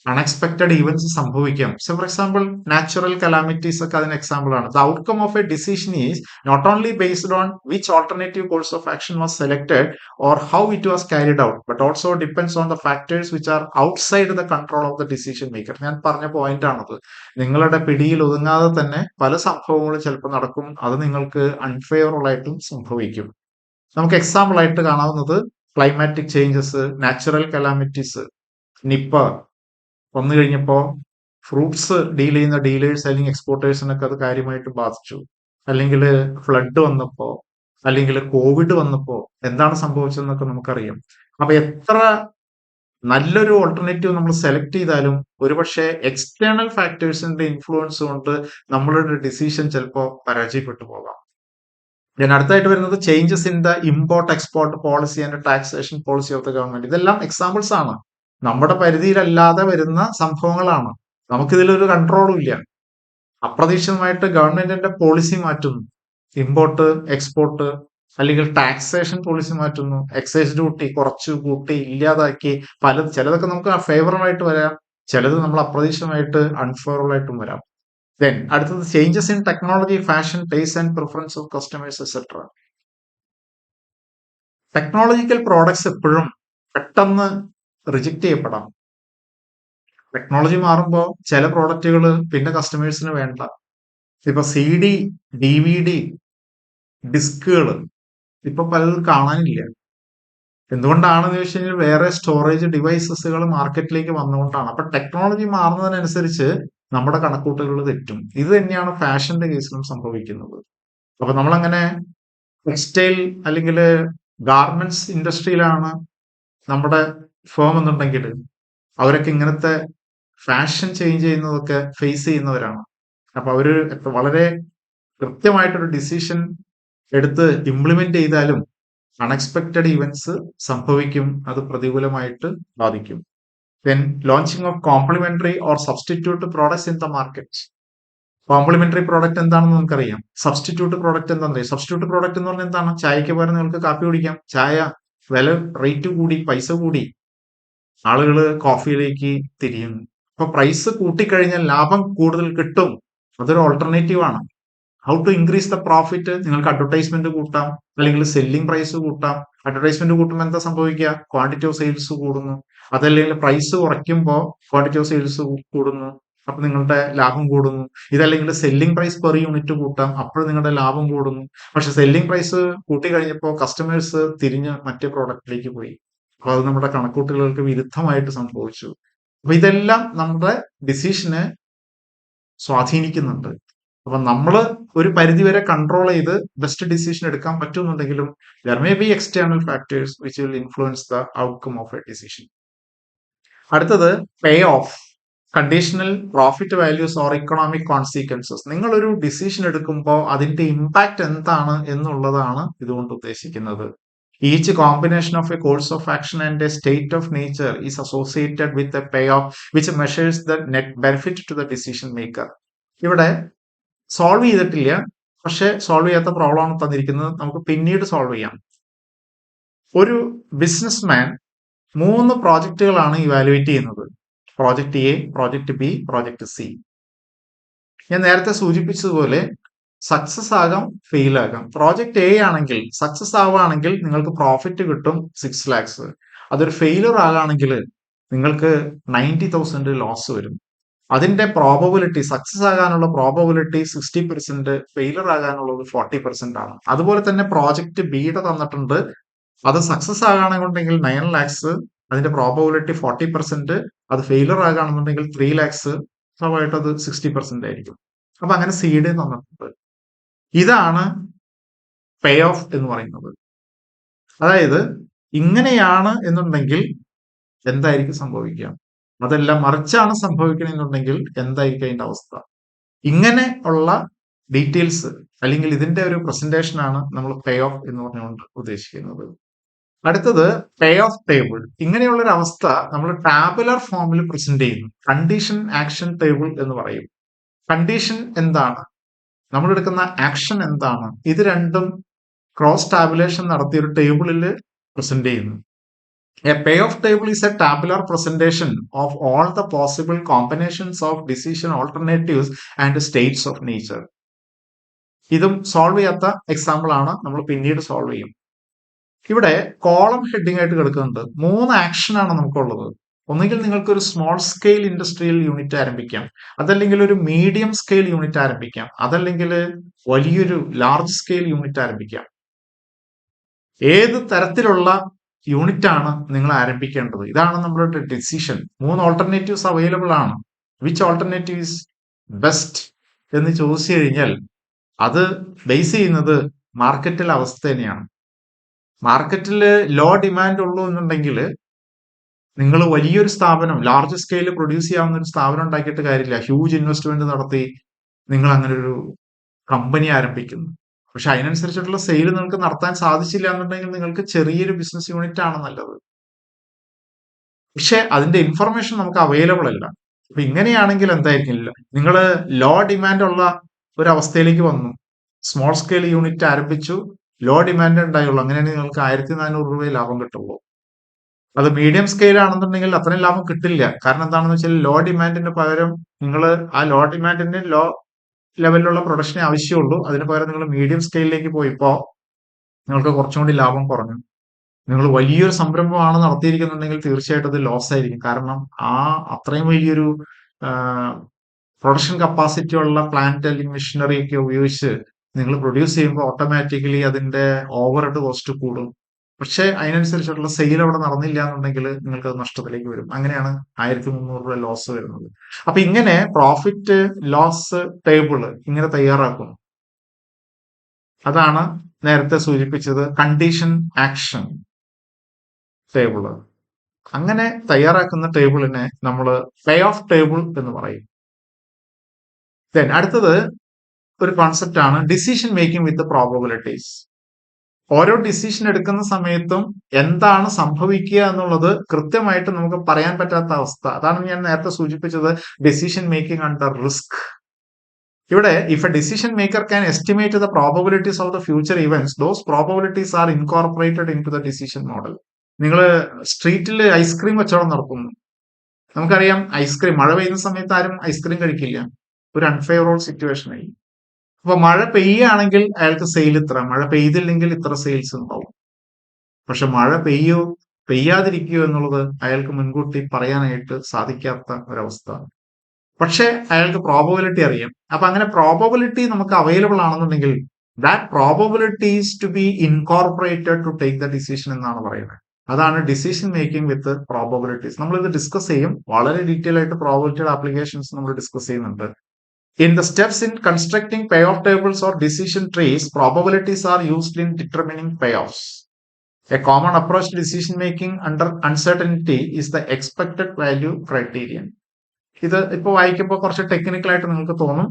അൺഎക്സ്പെക്ടഡ് ഈവൻസ് സംഭവിക്കാം. So for example natural calamities ഒക്കെ അതിന് എക്സാമ്പിൾ ആണ്. The outcome of a decision is not only based on which alternative course of action was selected or how it was carried out, but also depends on the factors which are outside the control of the decision maker. ഞാൻ പറഞ്ഞ point ആണത്. നിങ്ങളുടെ പിടിയിൽ ഒതുങ്ങാതെ തന്നെ പല സംഭവങ്ങളും ചിലപ്പോൾ നടക്കും. അത് നിങ്ങൾക്ക് അൺഫേവറബിൾ ആയിട്ടും സംഭവിക്കും. നമുക്ക് എക്സാമ്പിൾ ആയിട്ട് കാണാവുന്നത് climatic changes, natural calamities. Nipah വന്നു കഴിഞ്ഞപ്പോ ഫ്രൂട്ട്സ് ഡീൽ ചെയ്യുന്ന ഡീലേഴ്സ് അല്ലെങ്കിൽ എക്സ്പോർട്ടേഴ്സിനൊക്കെ അത് കാര്യമായിട്ട് ബാധിച്ചു. അല്ലെങ്കിൽ ഫ്ലഡ് വന്നപ്പോ, അല്ലെങ്കിൽ കോവിഡ് വന്നപ്പോ എന്താണ് സംഭവിച്ചതെന്നൊക്കെ നമുക്കറിയാം. അപ്പൊ എത്ര നല്ലൊരു ഓൾട്ടർനേറ്റീവ് നമ്മൾ സെലക്ട് ചെയ്താലും ഒരുപക്ഷെ എക്സ്റ്റേണൽ ഫാക്ടേഴ്സിന്റെ ഇൻഫ്ലുവൻസ് കൊണ്ട് നമ്മളുടെ ഡിസിഷൻ ചിലപ്പോൾ പരാജയപ്പെട്ടു പോകാം. ഞാൻ അടുത്തായിട്ട് വരുന്നത് changes in the import export policy and taxation policy of the government. ഇതെല്ലാം എക്സാമ്പിൾസ് ആണ്, നമ്മുടെ പരിധിയിലല്ലാതെ വരുന്ന സംഭവങ്ങളാണ്. നമുക്കിതിലൊരു കൺട്രോളും ഇല്ല. അപ്രതീക്ഷിതമായിട്ട് ഗവൺമെന്റിന്റെ പോളിസി മാറ്റുന്നു. ഇമ്പോർട്ട്, എക്സ്പോർട്ട്, അല്ലെങ്കിൽ ടാക്സേഷൻ പോളിസി മാറ്റുന്നു. എക്സൈസ് ഡ്യൂട്ടി കുറച്ചു കൂട്ടി, ഇല്ലാതാക്കി, ചിലതൊക്കെ നമുക്ക് ഫേവറബിൾ ആയിട്ട് വരാം, ചിലത് നമ്മൾ അപ്രതീക്ഷിതമായിട്ട് അൺഫേവറബിൾ ആയിട്ടും വരാം. ദെൻ അടുത്തത് changes in technology, fashion, taste and preference of customers etcetera. Technological products എപ്പോഴും പെട്ടെന്ന് റിജക്ട് ചെയ്യപ്പെടാം. ടെക്നോളജി മാറുമ്പോൾ ചില പ്രോഡക്റ്റുകൾ പിന്നെ കസ്റ്റമേഴ്സിന് വേണ്ട. ഇപ്പൊ CD, DVD, ഡിസ്കുകൾ ഇപ്പൊ പലതും കാണാനില്ല. എന്തുകൊണ്ടാണെന്ന് ചോദിച്ചു കഴിഞ്ഞാൽ വേറെ സ്റ്റോറേജ് ഡിവൈസസുകൾ മാർക്കറ്റിലേക്ക് വന്നുകൊണ്ടാണ്. അപ്പൊ ടെക്നോളജി മാറുന്നതിനനുസരിച്ച് നമ്മുടെ കണക്കൂട്ടലുകൾ തെറ്റും. ഇത് തന്നെയാണ് ഫാഷന്റെ കേസിലും സംഭവിക്കുന്നത്. അപ്പൊ നമ്മളങ്ങനെ ടെക്സ്റ്റൈൽ അല്ലെങ്കിൽ ഗാർമെന്റ്സ് ഇൻഡസ്ട്രിയിലാണ് നമ്മുടെ ഫേം എന്നുണ്ടെങ്കിൽ അവരൊക്കെ ഇങ്ങനത്തെ ഫാഷൻ ചേഞ്ച് ചെയ്യുന്നതൊക്കെ ഫേസ് ചെയ്യുന്നവരാണ്. അപ്പൊ അവര് വളരെ കൃത്യമായിട്ടൊരു ഡിസിഷൻ എടുത്ത് ഇംപ്ലിമെന്റ് ചെയ്താലും അൺഎക്സ്പെക്റ്റഡ് ഇവന്റ്സ് സംഭവിക്കും, അത് പ്രതികൂലമായിട്ട് ബാധിക്കും. Then launching of complementary or substitute products in the market. Complementary product എന്താണെന്ന് നമുക്കറിയാം. സബ്സ്റ്റിറ്റ്യൂട്ട് പ്രോഡക്റ്റ് എന്താണെന്ന് അറിയാം. സബ്സ്റ്റിറ്റ്യൂട്ട് പ്രോഡക്റ്റ് എന്ന് പറഞ്ഞാൽ എന്താണ്? ചായക്ക് പകരം നിങ്ങൾക്ക് കാപ്പി കുടിക്കാം. ചായ വില റേറ്റ് കൂടി, പൈസ കൂടി, ആളുകൾ കോഫിയിലേക്ക് തിരിയുന്നു. അപ്പൊ പ്രൈസ് കൂട്ടിക്കഴിഞ്ഞാൽ ലാഭം കൂടുതൽ കിട്ടും. അതൊരു ഓൾട്ടർനേറ്റീവ് ആണ്. How to increase the profit? നിങ്ങൾക്ക് അഡ്വർടൈസ്മെന്റ് കൂട്ടാം, അല്ലെങ്കിൽ സെല്ലിംഗ് പ്രൈസ് കൂട്ടാം. അഡ്വർടൈസ്മെന്റ് കൂട്ടുമ്പോൾ എന്താ സംഭവിക്കുക? ക്വാണ്ടിറ്റി ഓഫ് സെയിൽസ് കൂടുന്നു. അതല്ലെങ്കിൽ പ്രൈസ് കുറയ്ക്കുമ്പോൾ ക്വാണ്ടിറ്റി ഓഫ് സെയിൽസ് കൂടുന്നു, അപ്പൊ നിങ്ങളുടെ ലാഭം കൂടുന്നു. ഇതല്ലെങ്കിൽ സെല്ലിംഗ് പ്രൈസ് പെർ യൂണിറ്റ് കൂട്ടാം, അപ്പോൾ നിങ്ങളുടെ ലാഭം കൂടുന്നു. പക്ഷെ സെല്ലിംഗ് പ്രൈസ് കൂട്ടി കഴിഞ്ഞപ്പോൾ കസ്റ്റമേഴ്സ് തിരിഞ്ഞ് മറ്റേ പ്രോഡക്റ്റിലേക്ക് പോയി. അപ്പൊ അത് നമ്മുടെ കണക്കൂട്ടലുകൾക്ക് വിരുദ്ധമായിട്ട് സംഭവിച്ചു. അപ്പൊ ഇതെല്ലാം നമ്മുടെ ഡിസിഷനെ സ്വാധീനിക്കുന്നുണ്ട്. അപ്പൊ നമ്മൾ ഒരു പരിധിവരെ കൺട്രോൾ ചെയ്ത് ബെസ്റ്റ് ഡിസിഷൻ എടുക്കാൻ പറ്റുന്നുണ്ടെങ്കിലും there may be external factors which will influence the outcome of a decision. അടുത്തത് pay off, conditional profit values or economic consequences. നിങ്ങൾ ഒരു ഡിസിഷൻ എടുക്കുമ്പോൾ അതിന്റെ ഇമ്പാക്ട് എന്താണ് എന്നുള്ളതാണ് ഇതുകൊണ്ട് ഉദ്ദേശിക്കുന്നത്. Each combination of a course of action and a state of nature is associated with a pay off which measures the net benefit to the decision maker. ഇവിടെ solve ചെയ്തിട്ടില്ല, പക്ഷെ സോൾവ് ചെയ്യാത്ത പ്രോബ്ലം ആണ് തന്നിരിക്കുന്നത്. നമുക്ക് പിന്നീട് സോൾവ് ചെയ്യാം. ഒരു ബിസിനസ്മാൻ 3 പ്രോജക്റ്റുകളാണ് ഇവാലുവേറ്റ് ചെയ്യുന്നത്. Project A, project B, project C. ഞാൻ നേരത്തെ സൂചിപ്പിച്ചതുപോലെ സക്സസ് ആകാം, ഫെയിൽ ആകാം. പ്രോജക്റ്റ് എ ആണെങ്കിൽ സക്സസ് ആവുകയാണെങ്കിൽ നിങ്ങൾക്ക് പ്രോഫിറ്റ് കിട്ടും 6 lakhs. അതൊരു ഫെയിലർ ആകുകയാണെങ്കിൽ നിങ്ങൾക്ക് 90,000 ലോസ് വരും. അതിന്റെ പ്രോബബിലിറ്റി, സക്സസ് ആകാനുള്ള പ്രോബബിലിറ്റി 60%, ഫെയിലർ ആകാനുള്ളത് 40% ആണ്. അതുപോലെ തന്നെ പ്രോജക്റ്റ് ബിയുടെ തന്നിട്ടുണ്ട്. അത് സക്സസ് ആകുകയാണെന്നുണ്ടെങ്കിൽ 9 lakhs, അതിന്റെ പ്രോബബിലിറ്റി 40%. അത് ഫെയിലർ ആകുകയാണെന്നുണ്ടെങ്കിൽ 3 lakhs, സ്വാഭാവികമായിട്ട് അത് 60% ആയിരിക്കും. അപ്പൊ അങ്ങനെ സീഡ് തന്നിട്ടുണ്ട്. ഇതാണ് പേ ഓഫ് എന്ന് പറയുന്നത്. അതായത് ഇങ്ങനെയാണ് എന്നുണ്ടെങ്കിൽ എന്തായിരിക്കും സംഭവിക്കുക, അതെല്ലാം മറിച്ചാണ് സംഭവിക്കണമെന്നുണ്ടെങ്കിൽ എന്തായിരിക്കും അതിന്റെ അവസ്ഥ. ഇങ്ങനെ ഉള്ള ഡീറ്റെയിൽസ് അല്ലെങ്കിൽ ഇതിന്റെ ഒരു പ്രസന്റേഷൻ ആണ് നമ്മൾ പേ ഓഫ് എന്ന് പറഞ്ഞുകൊണ്ട് ഉദ്ദേശിക്കുന്നത്. അടുത്തത് പേ ഓഫ് ടേബിൾ. ഇങ്ങനെയുള്ള ഒരു അവസ്ഥ നമ്മൾ ടാബുലർ ഫോമിൽ പ്രസന്റ് ചെയ്യുന്നു. കണ്ടീഷൻ ആക്ഷൻ ടേബിൾ എന്ന് പറയും. കണ്ടീഷൻ എന്താണ്, നമ്മൾ എടുക്കുന്ന ആക്ഷൻ എന്താണ്, ഇത് രണ്ടും ക്രോസ് ടാബുലേഷൻ നടത്തിയ ഒരു ടേബിളിൽ പ്രസന്റ് ചെയ്യുന്നു. A payoff table is a tabular presentation of all the possible combinations of decision alternatives and states of nature. ഇതും സോൾവ് ചെയ്യാത്ത എക്സാമ്പിൾ ആണ്, നമ്മൾ പിന്നീട് സോൾവ് ചെയ്യും. ഇവിടെ കോളം ഹെഡിങ് ആയിട്ട് കിടക്കുന്നുണ്ട്. 3 ആക്ഷൻ ആണ് നമുക്കുള്ളത്. ഒന്നുകിൽ നിങ്ങൾക്ക് ഒരു സ്മോൾ സ്കെയിൽ ഇൻഡസ്ട്രിയൽ യൂണിറ്റ് ആരംഭിക്കാം, അതല്ലെങ്കിൽ ഒരു മീഡിയം സ്കെയിൽ യൂണിറ്റ് ആരംഭിക്കാം, അതല്ലെങ്കിൽ വലിയൊരു ലാർജ് സ്കെയിൽ യൂണിറ്റ് ആരംഭിക്കാം. ഏത് തരത്തിലുള്ള യൂണിറ്റ് ആണ് നിങ്ങൾ ആരംഭിക്കേണ്ടത്, ഇതാണ് നമ്മുടെ ഡിസിഷൻ. 3 ഓൾട്ടർനേറ്റീവ്സ് അവൈലബിൾ ആണ്. വിച്ച് ഓൾട്ടർനേറ്റീവ് ഈസ് ബെസ്റ്റ് എന്ന് ചോദിച്ചു കഴിഞ്ഞാൽ അത് ബേസ് ചെയ്യുന്നത് മാർക്കറ്റിലെ അവസ്ഥ തന്നെയാണ്. മാർക്കറ്റിൽ ലോ ഡിമാൻഡ് ഉള്ളൂ എന്നുണ്ടെങ്കിൽ നിങ്ങൾ വലിയൊരു സ്ഥാപനം, ലാർജ് സ്കെയിലിൽ പ്രൊഡ്യൂസ് ചെയ്യാവുന്ന ഒരു സ്ഥാപനം ഉണ്ടാക്കിയിട്ട് കാര്യമില്ല. ഹ്യൂജ് ഇൻവെസ്റ്റ്മെന്റ് നടത്തി നിങ്ങൾ അങ്ങനെ ഒരു കമ്പനി ആരംഭിക്കുന്നു. പക്ഷെ അതിനനുസരിച്ചിട്ടുള്ള സെയിൽ നിങ്ങൾക്ക് നടത്താൻ സാധിച്ചില്ല എന്നുണ്ടെങ്കിൽ നിങ്ങൾക്ക് ചെറിയൊരു ബിസിനസ് യൂണിറ്റ് ആണ് നല്ലത്. പക്ഷെ അതിന്റെ ഇൻഫർമേഷൻ നമുക്ക് അവൈലബിൾ അല്ല. അപ്പൊ ഇങ്ങനെയാണെങ്കിൽ എന്തായിരിക്കും, നിങ്ങൾ ലോ ഡിമാൻഡ് ഉള്ള ഒരു അവസ്ഥയിലേക്ക് വന്നു, സ്മോൾ സ്കെയിൽ യൂണിറ്റ് ആരംഭിച്ചു, ലോ ഡിമാൻഡ് ഉണ്ടായുള്ളൂ, അങ്ങനെയാണെങ്കിൽ നിങ്ങൾക്ക് 1400 രൂപയെ ലാഭം കിട്ടുള്ളൂ. അത് മീഡിയം സ്കെയിൽ ആണെന്നുണ്ടെങ്കിൽ അത്രയും ലാഭം കിട്ടില്ല. കാരണം എന്താണെന്ന് വെച്ചാൽ ലോ ഡിമാൻഡിന് പകരം നിങ്ങൾ ആ ലോ ഡിമാൻഡിന് ലോ ലെവലിലുള്ള പ്രൊഡക്ഷനെ ആവശ്യമുള്ളൂ, അതിന് പകരം നിങ്ങൾ മീഡിയം സ്കെയിലിലേക്ക് പോയപ്പോൾ നിങ്ങൾക്ക് കുറച്ചും കൂടി ലാഭം കുറഞ്ഞു. നിങ്ങൾ വലിയൊരു സംരംഭമാണ് നടത്തിയിരിക്കുന്നുണ്ടെങ്കിൽ തീർച്ചയായിട്ടും അത് ലോസ് ആയിരിക്കും. കാരണം ആ അത്രയും വലിയൊരു പ്രൊഡക്ഷൻ കപ്പാസിറ്റി ഉള്ള പ്ലാന്റ് അല്ലെങ്കിൽ മെഷീനറി ഒക്കെ ഉപയോഗിച്ച് നിങ്ങൾ പ്രൊഡ്യൂസ് ചെയ്യുമ്പോൾ ഓട്ടോമാറ്റിക്കലി അതിന്റെ ഓവർ ഹെഡ് കോസ്റ്റ് കൂടും. പക്ഷെ അതിനനുസരിച്ചുള്ള സെയിൽ അവിടെ നടന്നില്ല എന്നുണ്ടെങ്കിൽ നിങ്ങൾക്ക് അത് നഷ്ടത്തിലേക്ക് വരും. അങ്ങനെയാണ് 1300 രൂപ ലോസ് വരുന്നത്. അപ്പൊ ഇങ്ങനെ പ്രോഫിറ്റ് ലോസ് ടേബിൾ ഇങ്ങനെ തയ്യാറാക്കും. അതാണ് നേരത്തെ സൂചിപ്പിച്ചത് കണ്ടീഷൻ ആക്ഷൻ ടേബിള്. അങ്ങനെ തയ്യാറാക്കുന്ന ടേബിളിനെ നമ്മൾ പേ ഓഫ് ടേബിൾ എന്ന് പറയും. ദെൻ അടുത്തത് ഒരു കോൺസെപ്റ്റ് ആണ് ഡിസിഷൻ മേക്കിംഗ് വിത്ത് പ്രോബബിലിറ്റീസ്. ഓരോ ഡിസിഷൻ എടുക്കുന്ന സമയത്തും എന്താണ് സംഭവിക്കുക എന്നുള്ളത് കൃത്യമായിട്ട് നമുക്ക് പറയാൻ പറ്റാത്ത അവസ്ഥ. അതാണ് ഞാൻ നേരത്തെ സൂചിപ്പിച്ചത് ഡിസിഷൻ മേക്കിംഗ് അണ്ടർ റിസ്ക്. ഇവിടെ if a decision maker can estimate the probabilities of the future events, those probabilities are incorporated into the decision model. നിങ്ങൾ സ്ട്രീറ്റിൽ ഐസ്ക്രീം കച്ചവടം നടത്തുന്നു. നമുക്കറിയാം ഐസ്ക്രീം മഴ പെയ്യുന്ന സമയത്ത് ആരും ഐസ്ക്രീം കഴിക്കില്ല, ഒരു അൺഫേവറബിൾ സിറ്റുവേഷൻ ആയി. അപ്പൊ മഴ പെയ്യുകയാണെങ്കിൽ അയാൾക്ക് സെയിൽ ഇത്ര, മഴ പെയ്തില്ലെങ്കിൽ ഇത്ര സെയിൽസ് ഉണ്ടാവും. പക്ഷെ മഴ പെയ്യാതിരിക്കുകയോ എന്നുള്ളത് അയാൾക്ക് മുൻകൂട്ടി പറയാനായിട്ട് സാധിക്കാത്ത ഒരവസ്ഥ. പക്ഷെ അയാൾക്ക് പ്രോബബിലിറ്റി അറിയാം. അപ്പൊ അങ്ങനെ പ്രോബബിലിറ്റി നമുക്ക് അവൈലബിൾ ആണെന്നുണ്ടെങ്കിൽ that probability is to be incorporated to take the decision എന്നാണ് പറയുന്നത്. അതാണ് ഡിസിഷൻ മേക്കിംഗ് വിത്ത് പ്രോബബിലിറ്റീസ്. നമ്മൾ ഇത് ഡിസ്കസ് ചെയ്യും, വളരെ ഡീറ്റെയിൽ ആയിട്ട് പ്രോബബിലിറ്റിയുടെ ആപ്ലിക്കേഷൻസ് നമ്മൾ ഡിസ്കസ് ചെയ്യുന്നുണ്ട്. In the steps in constructing payoff tables or decision trees, probabilities are used in determining payoffs. A common approach to decision making under uncertainty is the expected value criterion. ഇത് ഇപ്പോൾ വായിക്കുമ്പോൾ കുറച്ച് technical ആയിട്ട് നിങ്ങൾക്ക് തോന്നും.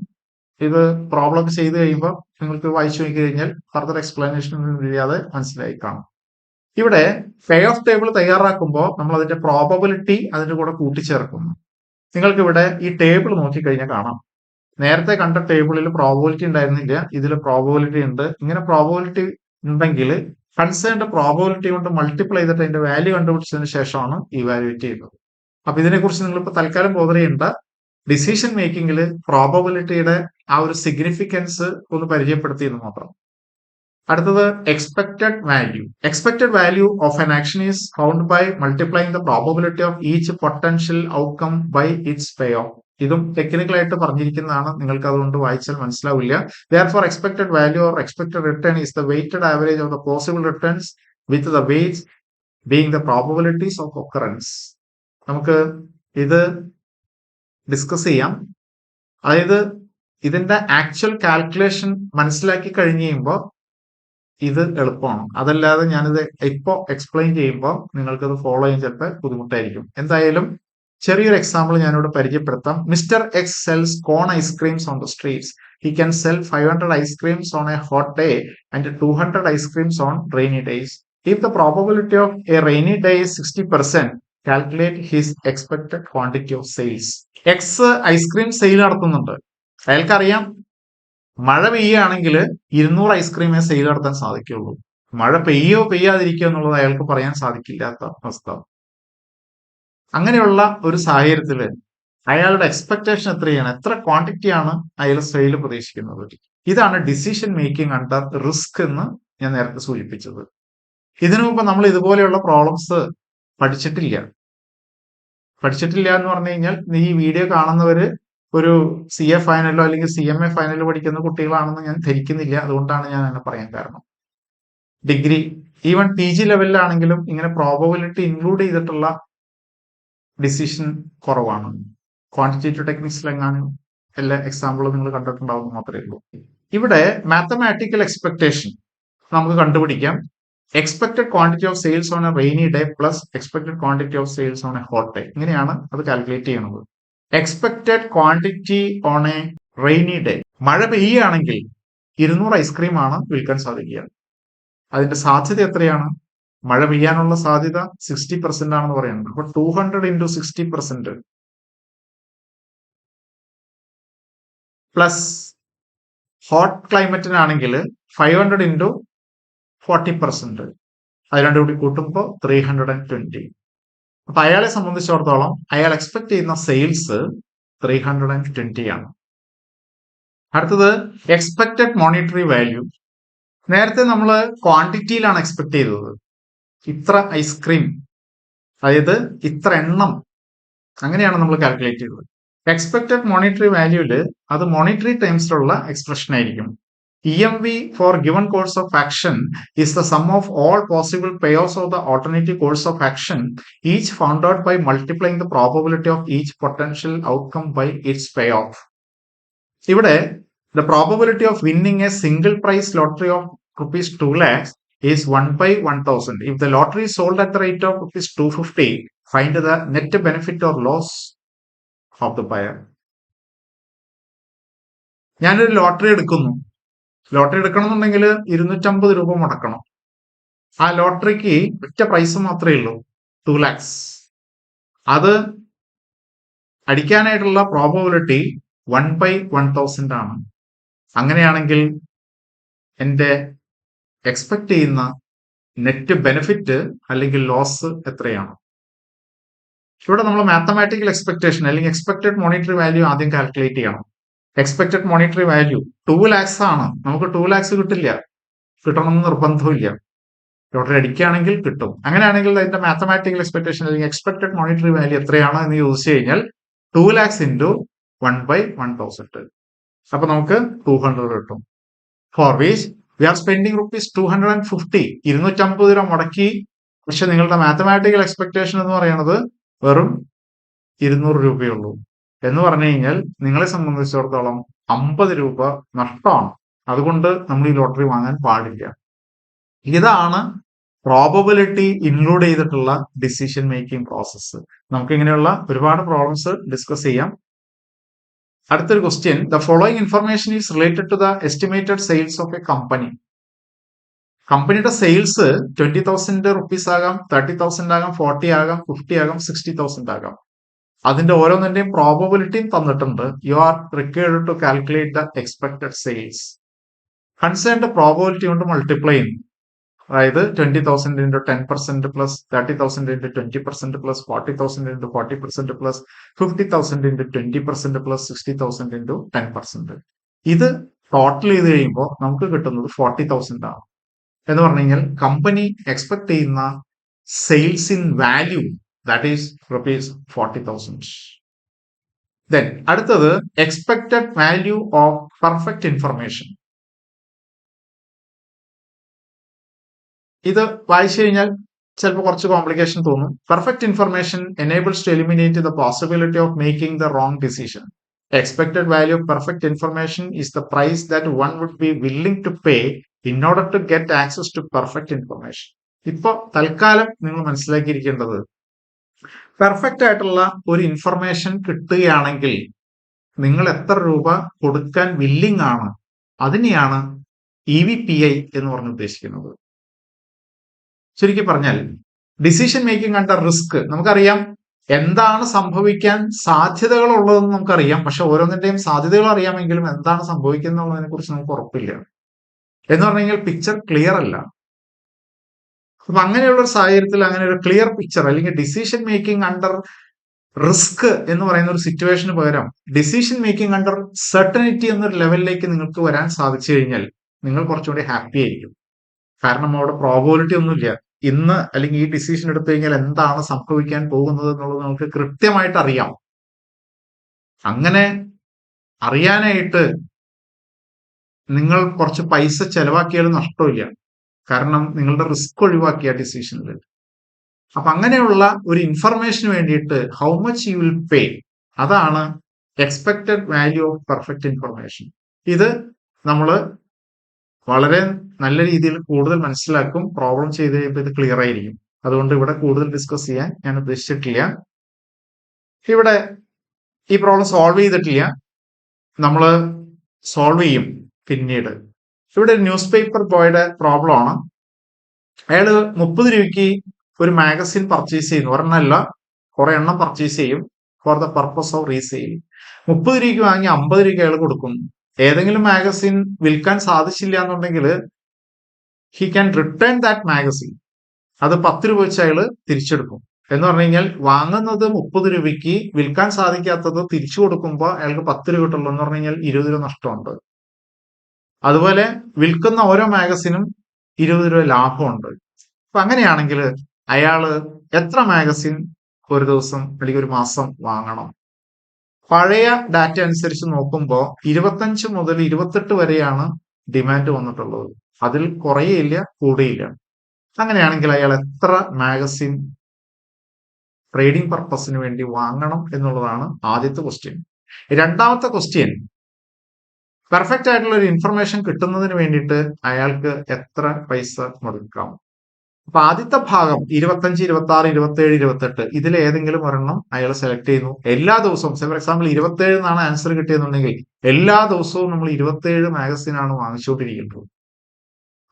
ഇത് problem ചെയ്ത് കഴിയുമ്പോൾ നിങ്ങൾക്ക് വായിച്ചു നോക്കി കഴിഞ്ഞാൽ ഫർദർ എക്സ്പ്ലനേഷൻ ഇല്ലാതെ മനസ്സിലായി കാണും. ഇവിടെ പേ ഓഫ് ടേബിൾ തയ്യാറാക്കുമ്പോൾ നമ്മൾ അതിന്റെ പ്രോബബിലിറ്റി അതിന്റെ കൂടെ കൂട്ടിച്ചേർക്കുന്നു. നിങ്ങൾക്ക് ഇവിടെ ഈ ടേബിൾ നോക്കിക്കഴിഞ്ഞാൽ കാണാം, നേരത്തെ കണ്ട ടേബിളിൽ പ്രോബബിലിറ്റി ഉണ്ടായിരുന്നില്ല, ഇതിൽ പ്രോബബിലിറ്റി ഉണ്ട്. ഇങ്ങനെ പ്രോബബിലിറ്റി ഉണ്ടെങ്കിൽ കൺസേൺഡ് പ്രോബബിലിറ്റി കൊണ്ട് മൾട്ടിപ്ലൈ ചെയ്തിട്ട് അതിന്റെ വാല്യൂ കണ്ടുപിടിച്ചതിന് ശേഷമാണ് ഇവാലുവേറ്റ് ചെയ്യുന്നത്. അപ്പൊ ഇതിനെക്കുറിച്ച് നിങ്ങളിപ്പോൾ തൽക്കാലം ബോധർ ചെയ്യേണ്ട. ഡിസിഷൻ മേക്കിംഗിൽ പ്രോബബിലിറ്റിയുടെ ആ ഒരു സിഗ്നിഫിക്കൻസ് ഒന്ന് പരിചയപ്പെടുത്തിയെന്ന് മാത്രം. അടുത്തത് expected value. Expected value of an action is found by multiplying the probability of each potential outcome by its pay off. ഇതും ടെക്നിക്കലായിട്ട് പറഞ്ഞിരിക്കുന്നതാണ്, നിങ്ങൾക്ക് അതുകൊണ്ട് വായിച്ചാൽ മനസ്സിലാവില്ല. Therefore, expected value or expected return is the weighted average of the possible returns with the weights being the probabilities of occurrence. നമുക്ക് ഇത് discuss ചെയ്യാം. അതായത് ഇതിന്റെ ആക്ച്വൽ കാൽക്കുലേഷൻ മനസ്സിലാക്കി കഴിഞ്ഞ് കഴിയുമ്പോൾ ഇത് എളുപ്പമാണ്. അതല്ലാതെ ഞാനിത് ഇപ്പോൾ എക്സ്പ്ലെയിൻ ചെയ്യുമ്പോൾ നിങ്ങൾക്കത് ഫോളോ ചെയ്യാൻ ചിലപ്പോൾ ബുദ്ധിമുട്ടായിരിക്കും. എന്തായാലും ചെറിയൊരു എക്സാമ്പിൾ ഞാനിവിടെ പരിചയപ്പെടുത്താം. Mister X sells cone ice creams on the streets. He can sell 500 ice creams on a hot day and 200 ice creams on rainy days. If the probability of a rainy day is 60%, calculate his expected quantity of sales. X ice cream sale നടത്തുന്നുണ്ട്. അയാൾക്കറിയാം മഴ പെയ്യുകയാണെങ്കിൽ 200 ഐസ്ക്രീമേ sale നടത്താൻ സാധിക്കുള്ളൂ. മഴ പെയ്യാതിരിക്കോ എന്നുള്ളത് അയാൾക്ക് പറയാൻ സാധിക്കില്ലാത്ത അവസ്ഥ. അങ്ങനെയുള്ള ഒരു സാഹചര്യത്തിൽ അയാളുടെ എക്സ്പെക്ടേഷൻ എത്രയാണ്, എത്ര ക്വാണ്ടിറ്റിയാണ് അയാൾ സെയിൽ പ്രതീക്ഷിക്കുന്നത്. ഇതാണ് ഡിസിഷൻ മേക്കിംഗ് അണ്ടർ റിസ്ക് എന്ന് ഞാൻ നേരത്തെ സൂചിപ്പിച്ചത്. ഇതിനു മുമ്പ് നമ്മൾ ഇതുപോലെയുള്ള പ്രോബ്ലംസ് പഠിച്ചിട്ടില്ല എന്ന് പറഞ്ഞു കഴിഞ്ഞാൽ ഈ വീഡിയോ കാണുന്നവര് ഒരു CA ഫൈനലോ അല്ലെങ്കിൽ CMA ഫൈനലോ പഠിക്കുന്ന കുട്ടികളാണെന്ന് ഞാൻ ധരിക്കുന്നില്ല. അതുകൊണ്ടാണ് ഞാൻ അങ്ങനെ പറയാൻ കാരണം. ഡിഗ്രി ഈവൻ PG ലെവലിലാണെങ്കിലും ഇങ്ങനെ പ്രോബബിലിറ്റി ഇൻക്ലൂഡ് ചെയ്തിട്ടുള്ള ഡിസിഷൻ കുറവാണ്. ക്വാണ്ടിറ്റേറ്റീവ് ടെക്നിക്സിലെങ്ങാനും എല്ലാ എക്സാമ്പിളും നിങ്ങൾ കണ്ടിട്ടുണ്ടാവും മാത്രമേ ഉള്ളൂ. ഇവിടെ മാത്തമാറ്റിക്കൽ എക്സ്പെക്ടേഷൻ നമുക്ക് കണ്ടുപിടിക്കാം. Expected quantity of sales on A rainy day plus expected quantity of sales on A hot day. ഇങ്ങനെയാണ് അത് കാൽക്കുലേറ്റ് ചെയ്യുന്നത്. Expected quantity on A rainy day, മഴ പെയ്യുകയാണെങ്കിൽ 200 ഐസ്ക്രീം ആണ് വിൽക്കാൻ സാധിക്കുക. അതിന്റെ സാധ്യത എത്രയാണ്? മഴ പെയ്യാനുള്ള സാധ്യത 60% ആണെന്ന് പറയുന്നത്. അപ്പൊ 200 into 60%, പ്ലസ് ഹോട്ട് ക്ലൈമറ്റിനാണെങ്കിൽ 500 ഇൻറ്റു 40%, അത് രണ്ടും കൂടി കൂട്ടുമ്പോൾ 320. അപ്പൊ അയാളെ സംബന്ധിച്ചിടത്തോളം അയാൾ എക്സ്പെക്ട് ചെയ്യുന്ന സെയിൽസ് 320 ആണ്. അടുത്തത് എക്സ്പെക്റ്റഡ് മോണിറ്ററി വാല്യൂ. നേരത്തെ നമ്മൾ ക്വാണ്ടിറ്റിയിലാണ് എക്സ്പെക്ട് ചെയ്തത്, ഇത്ര ഐസ്ക്രീം, അതായത് ഇത്ര എണ്ണം, അങ്ങനെയാണ് നമ്മൾ കാൽക്കുലേറ്റ് ചെയ്തത്. എക്സ്പെക്റ്റഡ് മോണിറ്ററി വാല്യൂല് അത് മോണിറ്ററി ടേംസിലുള്ള എക്സ്പ്രഷൻ ആയിരിക്കും. EMV for given course of action is the sum of all possible payoffs of the alternative course of action, each found out by multiplying the probability of each potential outcome by its payoff. ഇവിടെ the probability of winning a single price lottery of rupees 2 lakhs is 1 by 1000. If the lottery is sold at the rate of rupees 250, find the net benefit or loss of the buyer. ഞാനൊരു lottery എടുക്കുന്നു. Lottery എടുക്കണമെന്നുണ്ടെങ്കിൽ 250 രൂപ മുടക്കണം. ആ ലോട്ടറിക്ക് ഒറ്റ price മാത്രമേ ഉള്ളൂ, 2 lakhs. അത് അടിക്കാനായിട്ടുള്ള probability 1 by 1000 ആണ്. അങ്ങനെയാണെങ്കിൽ എൻ്റെ എക്സ്പെക്ട് ചെയ്യുന്ന നെറ്റ് ബെനിഫിറ്റ് അല്ലെങ്കിൽ ലോസ് എത്രയാണ്? ഇവിടെ നമ്മൾ മാത്തമാറ്റിക്കൽ എക്സ്പെക്ടേഷൻ അല്ലെങ്കിൽ എക്സ്പെക്ടഡ് മോണിറ്ററി വാല്യൂ ആദ്യം കാൽക്കുലേറ്റ് ചെയ്യണം. എക്സ്പെക്ടഡ് മോണിറ്ററി വാല്യൂ 2 lakhs ആണ്. നമുക്ക് 2 lakhs കിട്ടില്ല, കിട്ടണമെന്ന് നിർബന്ധമില്ല. ലോട്ടറി അടിക്കുകയാണെങ്കിൽ കിട്ടും. അങ്ങനെയാണെങ്കിൽ അതിന്റെ മാത്തമാറ്റിക്കൽ എക്സ്പെക്ടേഷൻ അല്ലെങ്കിൽ എക്സ്പെക്ടഡ് മോണിറ്ററി വാല്യൂ എത്രയാണ് എന്ന് ചോദിച്ചു കഴിഞ്ഞാൽ 2 lakhs ഇൻറ്റു 1 by 1000. അപ്പൊ നമുക്ക് 200 കിട്ടും. For which we are spending rupees 250. 250 രൂപ മുടക്കി, പക്ഷെ നിങ്ങളുടെ മാത്തമാറ്റിക്കൽ എക്സ്പെക്ടേഷൻ എന്ന് പറയുന്നത് വെറും 200 രൂപയുള്ളൂ. എന്ന് പറഞ്ഞു കഴിഞ്ഞാൽ നിങ്ങളെ സംബന്ധിച്ചിടത്തോളം 50 രൂപ നഷ്ടമാണ്. അതുകൊണ്ട് നമ്മൾ ഈ ലോട്ടറി വാങ്ങാൻ പാടില്ല. ഇതാണ് പ്രോബബിലിറ്റി ഇൻക്ലൂഡ് ചെയ്തിട്ടുള്ള ഡിസിഷൻ മേക്കിംഗ് പ്രോസസ്സ്. നമുക്ക് ഇങ്ങനെയുള്ള ഒരുപാട് പ്രോബ്ലംസ് ഡിസ്കസ് ചെയ്യാം. അടുത്തൊരു question, the following information is related to the estimated sales of a company. കമ്പനിയുടെ സെയിൽസ് 20,000 rupees ആകാം, 30,000 ആകാം, 40 ആകാം, 50 ആകാം, 60,000 ആകാം. അതിന്റെ ഓരോന്നിന്റെയും പ്രോബബിലിറ്റിയും തന്നിട്ടുണ്ട്. You are required to calculate the expected sales. Concerned probability കൊണ്ട് മൾട്ടിപ്ലൈ ചെയ്യും. അതായത് 20,000 into 10% plus 30,000 into 20% plus 40,000 into 40% plus 50,000 into 20% plus 60,000 into 10%. ഇത് ടോട്ടൽ ചെയ്ത് കഴിയുമ്പോൾ നമുക്ക് കിട്ടുന്നത് 40,000 ആണ്. എന്ന് പറഞ്ഞു കഴിഞ്ഞാൽ കമ്പനി എക്സ്പെക്ട് ചെയ്യുന്ന sales in value that is rupees 40,000. Then അടുത്തത് expected value of perfect information. ഇത് വായിച്ചു കഴിഞ്ഞാൽ ചിലപ്പോൾ കുറച്ച് കോംപ്ലിക്കേഷൻ തോന്നും. Perfect information enables to eliminate the possibility of making the wrong decision. Expected value of perfect information is the price that one would be willing to pay in order to get access to perfect information. ഇപ്പൊ തൽക്കാലം നിങ്ങൾ മനസ്സിലാക്കിയിരിക്കേണ്ടത്, perfect ആയിട്ടുള്ള ഒരു information കിട്ടുകയാണെങ്കിൽ നിങ്ങൾ എത്ര രൂപ കൊടുക്കാൻ വില്ലിംഗ് ആണ്, അതിനെയാണ് EVPI എന്ന് പറഞ്ഞ് ഉദ്ദേശിക്കുന്നത്. ചുരുക്കി പറഞ്ഞാൽ ഡിസിഷൻ മേക്കിംഗ് അണ്ടർ റിസ്ക്. നമുക്കറിയാം എന്താണ് സംഭവിക്കാൻ സാധ്യതകൾ ഉള്ളതെന്ന് നമുക്കറിയാം, പക്ഷെ ഓരോന്നിന്റെയും സാധ്യതകൾ അറിയാമെങ്കിലും എന്താണ് സംഭവിക്കുന്നതിനെ കുറിച്ച് നമുക്ക് ഉറപ്പില്ല. എന്ന് പറഞ്ഞു കഴിഞ്ഞാൽ പിക്ചർ ക്ലിയർ അല്ല. അപ്പൊ അങ്ങനെയുള്ള ഒരു സാഹചര്യത്തിൽ അങ്ങനെ ഒരു ക്ലിയർ പിക്ചർ അല്ലെങ്കിൽ ഡിസിഷൻ മേക്കിംഗ് അണ്ടർ റിസ്ക് എന്ന് പറയുന്ന ഒരു സിറ്റുവേഷന് പകരം ഡിസിഷൻ മേക്കിംഗ് അണ്ടർ സെർട്ടനിറ്റി എന്നൊരു ലെവലിലേക്ക് നിങ്ങൾക്ക് വരാൻ സാധിച്ചു കഴിഞ്ഞാൽ നിങ്ങൾ കുറച്ചുകൂടി ഹാപ്പി ആയിരിക്കും. കാരണം അവിടെ പ്രോബബിലിറ്റി ഒന്നുമില്ല. ഇന്ന് അല്ലെങ്കിൽ ഈ ഡിസിഷൻ എടുത്തു കഴിഞ്ഞാൽ എന്താണ് സംഭവിക്കാൻ പോകുന്നത് എന്നുള്ളത് നമുക്ക് കൃത്യമായിട്ട് അറിയാം. അങ്ങനെ അറിയാനായിട്ട് നിങ്ങൾ കുറച്ച് പൈസ ചെലവാക്കിയാലും നഷ്ടമില്ല, കാരണം നിങ്ങളുടെ റിസ്ക് ഒഴിവാക്കിയ ഡിസിഷനിൽ. അപ്പൊ അങ്ങനെയുള്ള ഒരു ഇൻഫർമേഷന് വേണ്ടിയിട്ട് how much you will pay, അതാണ് expected value of perfect information. ഇത് നമ്മൾ വളരെ നല്ല രീതിയിൽ കൂടുതൽ മനസ്സിലാക്കും. പ്രോബ്ലം ചെയ്ത് കഴിയുമ്പോൾ ഇത് ക്ലിയർ ആയിരിക്കും. അതുകൊണ്ട് ഇവിടെ കൂടുതൽ ഡിസ്കസ് ചെയ്യാൻ ഞാൻ ഉദ്ദേശിച്ചിട്ടില്ല. ഇവിടെ ഈ പ്രോബ്ലം സോൾവ് ചെയ്തിട്ടില്ല, നമ്മൾ സോൾവ് ചെയ്യും പിന്നീട്. ഇവിടെ ഒരു ന്യൂസ് പേപ്പർ ബോയുടെ പ്രോബ്ലം ആണ്. അയാള് 30 രൂപയ്ക്ക് ഒരു മാഗസിൻ പർച്ചേസ് ചെയ്യുന്നു. ഒരെണ്ണമല്ല, കുറെ എണ്ണം പർച്ചേസ് ചെയ്യും. For the purpose of resale. 30 രൂപയ്ക്ക് വാങ്ങി 50 രൂപയ്ക്ക് അയാൾ കൊടുക്കും. ഏതെങ്കിലും മാഗസിൻ വിൽക്കാൻ സാധിച്ചില്ല എന്നുണ്ടെങ്കിൽ he can return that magazine. അത് 10 രൂപ വെച്ച് അയാൾ തിരിച്ചെടുക്കും. എന്ന് പറഞ്ഞു കഴിഞ്ഞാൽ വാങ്ങുന്നത് 30 രൂപയ്ക്ക്, വിൽക്കാൻ സാധിക്കാത്തത് തിരിച്ചു കൊടുക്കുമ്പോൾ അയാൾക്ക് 10 രൂപ കിട്ടുള്ളൂ. എന്ന് പറഞ്ഞു കഴിഞ്ഞാൽ 20 രൂപ നഷ്ടമുണ്ട്. അതുപോലെ വിൽക്കുന്ന ഓരോ മാഗസിനും 20 രൂപ ലാഭമുണ്ട്. അപ്പൊ അങ്ങനെയാണെങ്കിൽ അയാള് എത്ര മാഗസിൻ ഒരു ദിവസം അല്ലെങ്കിൽ ഒരു മാസം വാങ്ങണം? പഴയ ഡാറ്റ അനുസരിച്ച് നോക്കുമ്പോൾ 25 മുതൽ 28 വരെയാണ് ഡിമാൻഡ് വന്നിട്ടുള്ളത്. അതിൽ കുറയില്ല, കൂടിയില്ല. അങ്ങനെയാണെങ്കിൽ അയാൾ എത്ര മാഗസിൻ ട്രേഡിംഗ് പർപ്പസിന് വേണ്ടി വാങ്ങണം എന്നുള്ളതാണ് ആദ്യത്തെ ക്വസ്റ്റ്യൻ. രണ്ടാമത്തെ ക്വസ്റ്റ്യൻ, പെർഫെക്റ്റ് ആയിട്ടുള്ള ഒരു ഇൻഫർമേഷൻ കിട്ടുന്നതിന് വേണ്ടിയിട്ട് അയാൾക്ക് എത്ര പൈസ മുടക്കാം? അപ്പൊ ആദ്യത്തെ ഭാഗം 25, 26, 27, 28 ഇതിൽ ഏതെങ്കിലും ഒരെണ്ണം അയാൾ സെലക്ട് ചെയ്യുന്നു. എല്ലാ ദിവസവും, ഫോർ എക്സാമ്പിൾ 27 എന്നാണ് ആൻസർ കിട്ടിയെന്നുണ്ടെങ്കിൽ എല്ലാ ദിവസവും നമ്മൾ 27 മാഗസിനാണ് വാങ്ങിച്ചുകൊണ്ടിരിക്കുന്നത്.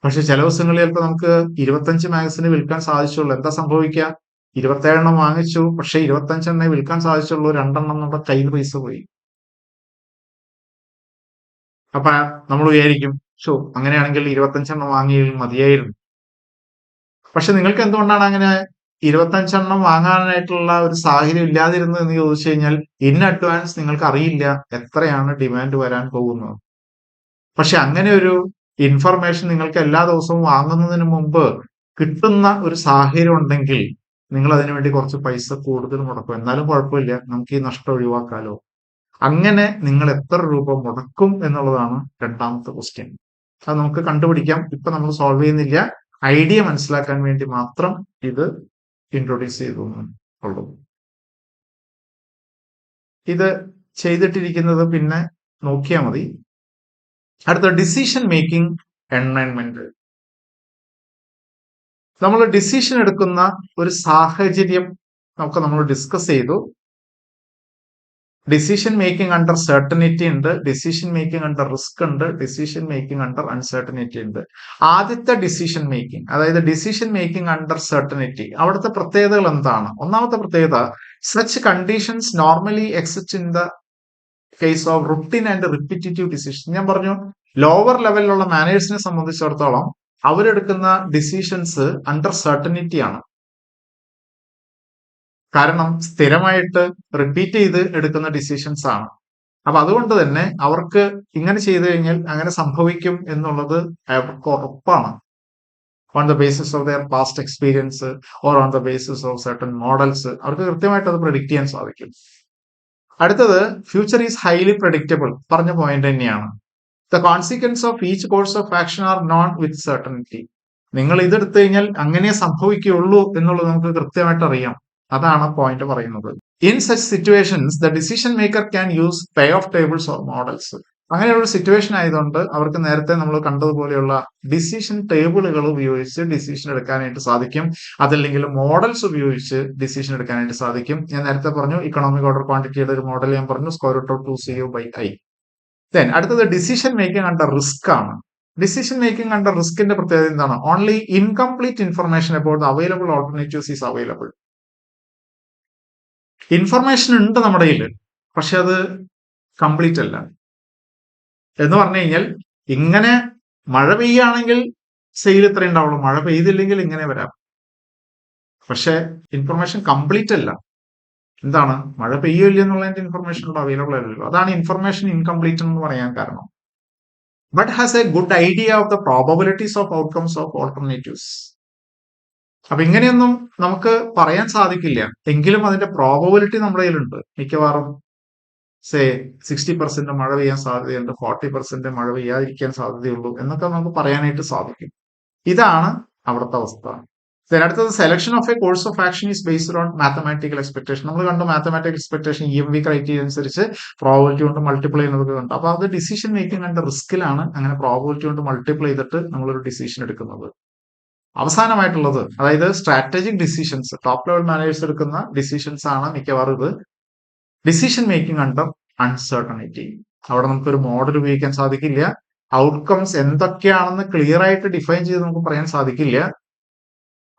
പക്ഷെ ചില ദിവസങ്ങളിൽ ചിലപ്പോൾ നമുക്ക് 25 മാഗസിന് വിൽക്കാൻ സാധിച്ചുള്ളൂ. എന്താ സംഭവിക്കുക? 27 എണ്ണം വാങ്ങിച്ചു, പക്ഷെ 25 എണ്ണേ വിൽക്കാൻ സാധിച്ചുള്ളൂ. 2 എണ്ണം നമ്മുടെ കയ്യിൽ പൈസ പോയി. അപ്പൊ നമ്മൾ വിചാരിക്കും, ഷോ അങ്ങനെയാണെങ്കിൽ 25 എണ്ണം വാങ്ങിയാൽ മതിയായിരുന്നു. പക്ഷെ നിങ്ങൾക്ക് എന്തുകൊണ്ടാണ് അങ്ങനെ 25 എണ്ണം വാങ്ങാനായിട്ടുള്ള ഒരു സാഹചര്യം ഇല്ലാതിരുന്നത് എന്ന് ചോദിച്ചു കഴിഞ്ഞാൽ, ഇൻ അഡ്വാൻസ് നിങ്ങൾക്ക് അറിയില്ല എത്രയാണ് ഡിമാൻഡ് വരാൻ പോകുന്നത്. പക്ഷെ അങ്ങനെ ഒരു ഇൻഫർമേഷൻ നിങ്ങൾക്ക് എല്ലാ ദിവസവും വാങ്ങുന്നതിന് മുമ്പ് കിട്ടുന്ന ഒരു സാഹചര്യം ഉണ്ടെങ്കിൽ നിങ്ങൾ അതിനു വേണ്ടി കുറച്ച് പൈസ കൂടുതൽ മുടക്കും. എന്നാലും കുഴപ്പമില്ല, നമുക്ക് ഈ നഷ്ടം ഒഴിവാക്കാലോ. അങ്ങനെ നിങ്ങൾ എത്ര രൂപ മുടക്കും എന്നുള്ളതാണ് രണ്ടാമത്തെ ക്വസ്റ്റ്യൻ. അത് നമുക്ക് കണ്ടുപിടിക്കാം. ഇപ്പൊ നമ്മൾ സോൾവ് ചെയ്യുന്നില്ല. ഐഡിയ മനസ്സിലാക്കാൻ വേണ്ടി മാത്രം ഇത് ഇൻട്രൊഡ്യൂസ് ചെയ്തു ഉള്ളൂ. ഇത് ചെയ്തിട്ടിരിക്കുന്നത് പിന്നെ നോക്കിയാൽ മതി. അടുത്ത ഡിസിഷൻ മേക്കിംഗ് എൻവയൺമെന്റ്. നമ്മൾ ഡിസിഷൻ എടുക്കുന്ന ഒരു സാഹചര്യം നമ്മൾ ഡിസ്കസ് ചെയ്തു. ഡിസിഷൻ മേക്കിംഗ് അണ്ടർ സർട്ടനിറ്റി ഉണ്ട്, ഡിസിഷൻ മേക്കിംഗ് അണ്ടർ റിസ്ക് ഉണ്ട്, ഡിസിഷൻ മേക്കിംഗ് അണ്ടർ അൺസർട്ടനിറ്റി ഉണ്ട്. ആദ്യത്തെ ഡിസിഷൻ മേക്കിംഗ്, അതായത് ഡിസിഷൻ മേക്കിംഗ് അണ്ടർ സർട്ടനിറ്റി, അവിടുത്തെ പ്രത്യേകതകൾ എന്താണ്? ഒന്നാമത്തെ പ്രത്യേകത, such conditions normally exist in the case of routine and repetitive decision. ഞാൻ പറഞ്ഞു, ലോവർ ലെവലിലുള്ള മാനേജേഴ്സിനെ സംബന്ധിച്ചിടത്തോളം അവരെടുക്കുന്ന ഡിസിഷൻസ് അണ്ടർ സർട്ടനിറ്റി ആണ്. കാരണം സ്ഥിരമായിട്ട് റിപ്പീറ്റ് ചെയ്ത് എടുക്കുന്ന ഡിസിഷൻസ് ആണ്. അപ്പൊ അതുകൊണ്ട് തന്നെ അവർക്ക് ഇങ്ങനെ ചെയ്തു കഴിഞ്ഞാൽ അങ്ങനെ സംഭവിക്കും എന്നുള്ളത് അവർക്ക് ഉറപ്പാണ്. On the basis of their past experience or on the basis of certain models അവർക്ക് കൃത്യമായിട്ട് അത് പ്രെഡിക്റ്റ് ചെയ്യാൻ സാധിക്കും. അടുത്തത്, ഫ്യൂച്ചർ ഈസ് ഹൈലി പ്രഡിക്റ്റബിൾ. പറഞ്ഞ പോയിന്റ് തന്നെയാണ്. The consequence of each course of action are known with certainty. നിങ്ങൾ ഇതെടുത്തു കഴിഞ്ഞാൽ അങ്ങനെ സംഭവിക്കുകയുള്ളൂ എന്നുള്ളത് നമുക്ക് കൃത്യമായിട്ട് അറിയാം. അതാണ് പോയിന്റ് പറയുന്നത്. In such situations the decision maker can use pay of tables or models. അങ്ങനെയുള്ള സിറ്റുവേഷൻ ആയതുകൊണ്ട് അവർക്ക് നേരത്തെ നമ്മൾ കണ്ടതുപോലെയുള്ള ഡിസിഷൻ ടേബിളുകൾ ഉപയോഗിച്ച് ഡിസിഷൻ എടുക്കാനായിട്ട് സാധിക്കും. അതല്ലെങ്കിൽ മോഡൽസ് ഉപയോഗിച്ച് ഡിസിഷൻ എടുക്കാനായിട്ട് സാധിക്കും. ഞാൻ നേരത്തെ പറഞ്ഞു ഇക്കണോമിക് ഓർഡർ ക്വാണ്ടിറ്റിയുടെ ഒരു മോഡൽ ഞാൻ പറഞ്ഞു, square root of 2CO/i. Then അടുത്തത് ഡിസിഷൻ മേക്കിംഗ് അണ്ടർ റിസ്ക് ആണ്. ഡിസിഷൻ മേക്കിംഗ് അണ്ടർ റിസ്കിന്റെ പ്രത്യേകത എന്താണ്? Only incomplete information about the available alternatives is available. Information ഉണ്ട് നമ്മുടെ കയ്യിൽ, പക്ഷെ അത് കംപ്ലീറ്റ് അല്ല. എന്ന് പറഞ്ഞു കഴിഞ്ഞാൽ, ഇങ്ങനെ മഴ പെയ്യുകയാണെങ്കിൽ സെയിൽ ഇത്ര ഉണ്ടാവുള്ളൂ, മഴ പെയ്തില്ലെങ്കിൽ ഇങ്ങനെ വരാം. പക്ഷെ ഇൻഫർമേഷൻ കംപ്ലീറ്റ് അല്ല. എന്താണ്? മഴ പെയ്യില്ല എന്നുള്ളതിന്റെ ഇൻഫർമേഷൻ ഇവിടെ അവൈലബിൾ അല്ലല്ലോ. അതാണ് ഇൻഫർമേഷൻ ഇൻകംപ്ലീറ്റ് എന്ന് പറയാൻ കാരണം. But has A good idea of the probabilities of outcomes of alternatives. അപ്പൊ ഇങ്ങനെയൊന്നും നമുക്ക് പറയാൻ സാധിക്കില്ല, എങ്കിലും അതിന്റെ പ്രോബബിലിറ്റി നമ്മുടെ കയ്യിലുണ്ട്. മിക്കവാറും 60% മഴ പെയ്യാൻ സാധ്യതയുണ്ട്, 40% മഴ പെയ്യാതിരിക്കാൻ സാധ്യതയുള്ളൂ എന്നൊക്കെ നമുക്ക് പറയാനായിട്ട് സാധിക്കും. ഇതാണ് അവിടുത്തെ അവസ്ഥ. അടുത്തത്, selection of a course of action is based on mathematical expectation. നമ്മൾ കണ്ടു മാത്തമാറ്റിക്കൽ എക്സ്പെക്ടേഷൻ EMV ക്രൈറ്റീരിയ അനുസരിച്ച് പ്രോബിലിറ്റി കൊണ്ട് മൾട്ടിപ്ലൈ ചെയ്യുന്നതൊക്കെ കണ്ടു. അപ്പൊ അത് ഡിസിഷൻ മേക്കിംഗ് അണ്ടർ റിസ്കിലാണ് അങ്ങനെ പ്രോബിലിറ്റി കൊണ്ട് മൾട്ടിപ്ലൈ ചെയ്തിട്ട് നമ്മളൊരു ഡിസിഷൻ എടുക്കുന്നത്. അവസാനമായിട്ടുള്ളത്, അതായത് strategic decisions, top level managers എടുക്കുന്ന ഡിസിഷൻസ് ആണ് മിക്കവാറും ഇത് ഡിസിഷൻ മേക്കിംഗ് അണ്ടർ അൺസർട്ടനിറ്റി. അവിടെ നമുക്കൊരു മോഡൽ ഉപയോഗിക്കാൻ സാധിക്കില്ല, ഔട്ട്കംസ് എന്തൊക്കെയാണെന്ന് ക്ലിയർ ആയിട്ട് ഡിഫൈൻ ചെയ്ത് നമുക്ക് പറയാൻ സാധിക്കില്ല.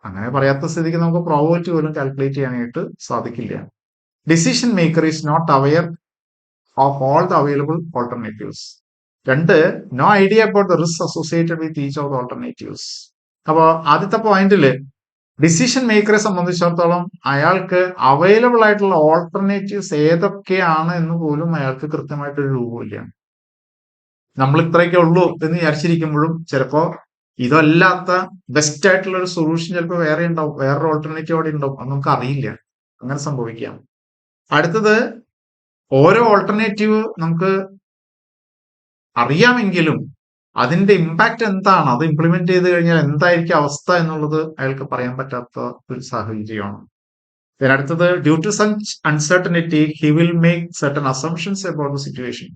അങ്ങനെ പറയാത്ത സ്ഥിതിക്ക് നമുക്ക് പ്രോബബിലിറ്റി പോലും കാൽക്കുലേറ്റ് ചെയ്യാനായിട്ട് സാധിക്കില്ല. Decision maker is not aware of all the available alternatives. രണ്ട്, no idea about the risk associated with each of the alternatives. അപ്പോ ആദ്യത്തെ പോയിന്റില് ഡിസിഷൻ മേക്കറെ സംബന്ധിച്ചിടത്തോളം അയാൾക്ക് അവൈലബിൾ ആയിട്ടുള്ള ഓൾട്ടർനേറ്റീവ്സ് ഏതൊക്കെയാണ് എന്ന് പോലും അയാൾക്ക് കൃത്യമായിട്ടൊരു രൂപമില്ല. നമ്മൾ ഇത്രയൊക്കെ ഉള്ളൂ എന്ന് വിചാരിച്ചിരിക്കുമ്പോഴും ചിലപ്പോ ഇതല്ലാത്ത ബെസ്റ്റ് ആയിട്ടുള്ള ഒരു സൊല്യൂഷൻ ചിലപ്പോൾ വേറെ ഉണ്ടാവും, വേറൊരു ഓൾട്ടർനേറ്റീവ് അവിടെ ഉണ്ടാവും, അത് നമുക്ക് അറിയില്ല. അങ്ങനെ സംഭവിക്കാം. അടുത്തത്, ഓരോ ഓൾട്ടർനേറ്റീവ് നമുക്ക് അറിയാമെങ്കിലും അതിന്റെ ഇമ്പാക്ട് എന്താണ്, അത് ഇംപ്ലിമെന്റ് ചെയ്ത് കഴിഞ്ഞാൽ എന്തായിരിക്കും അവസ്ഥ എന്നുള്ളത് അയാൾക്ക് പറയാൻ പറ്റാത്ത ഒരു സാഹചര്യമാണ്. അടുത്തത്, due to such uncertainty he will make certain assumptions about the situation.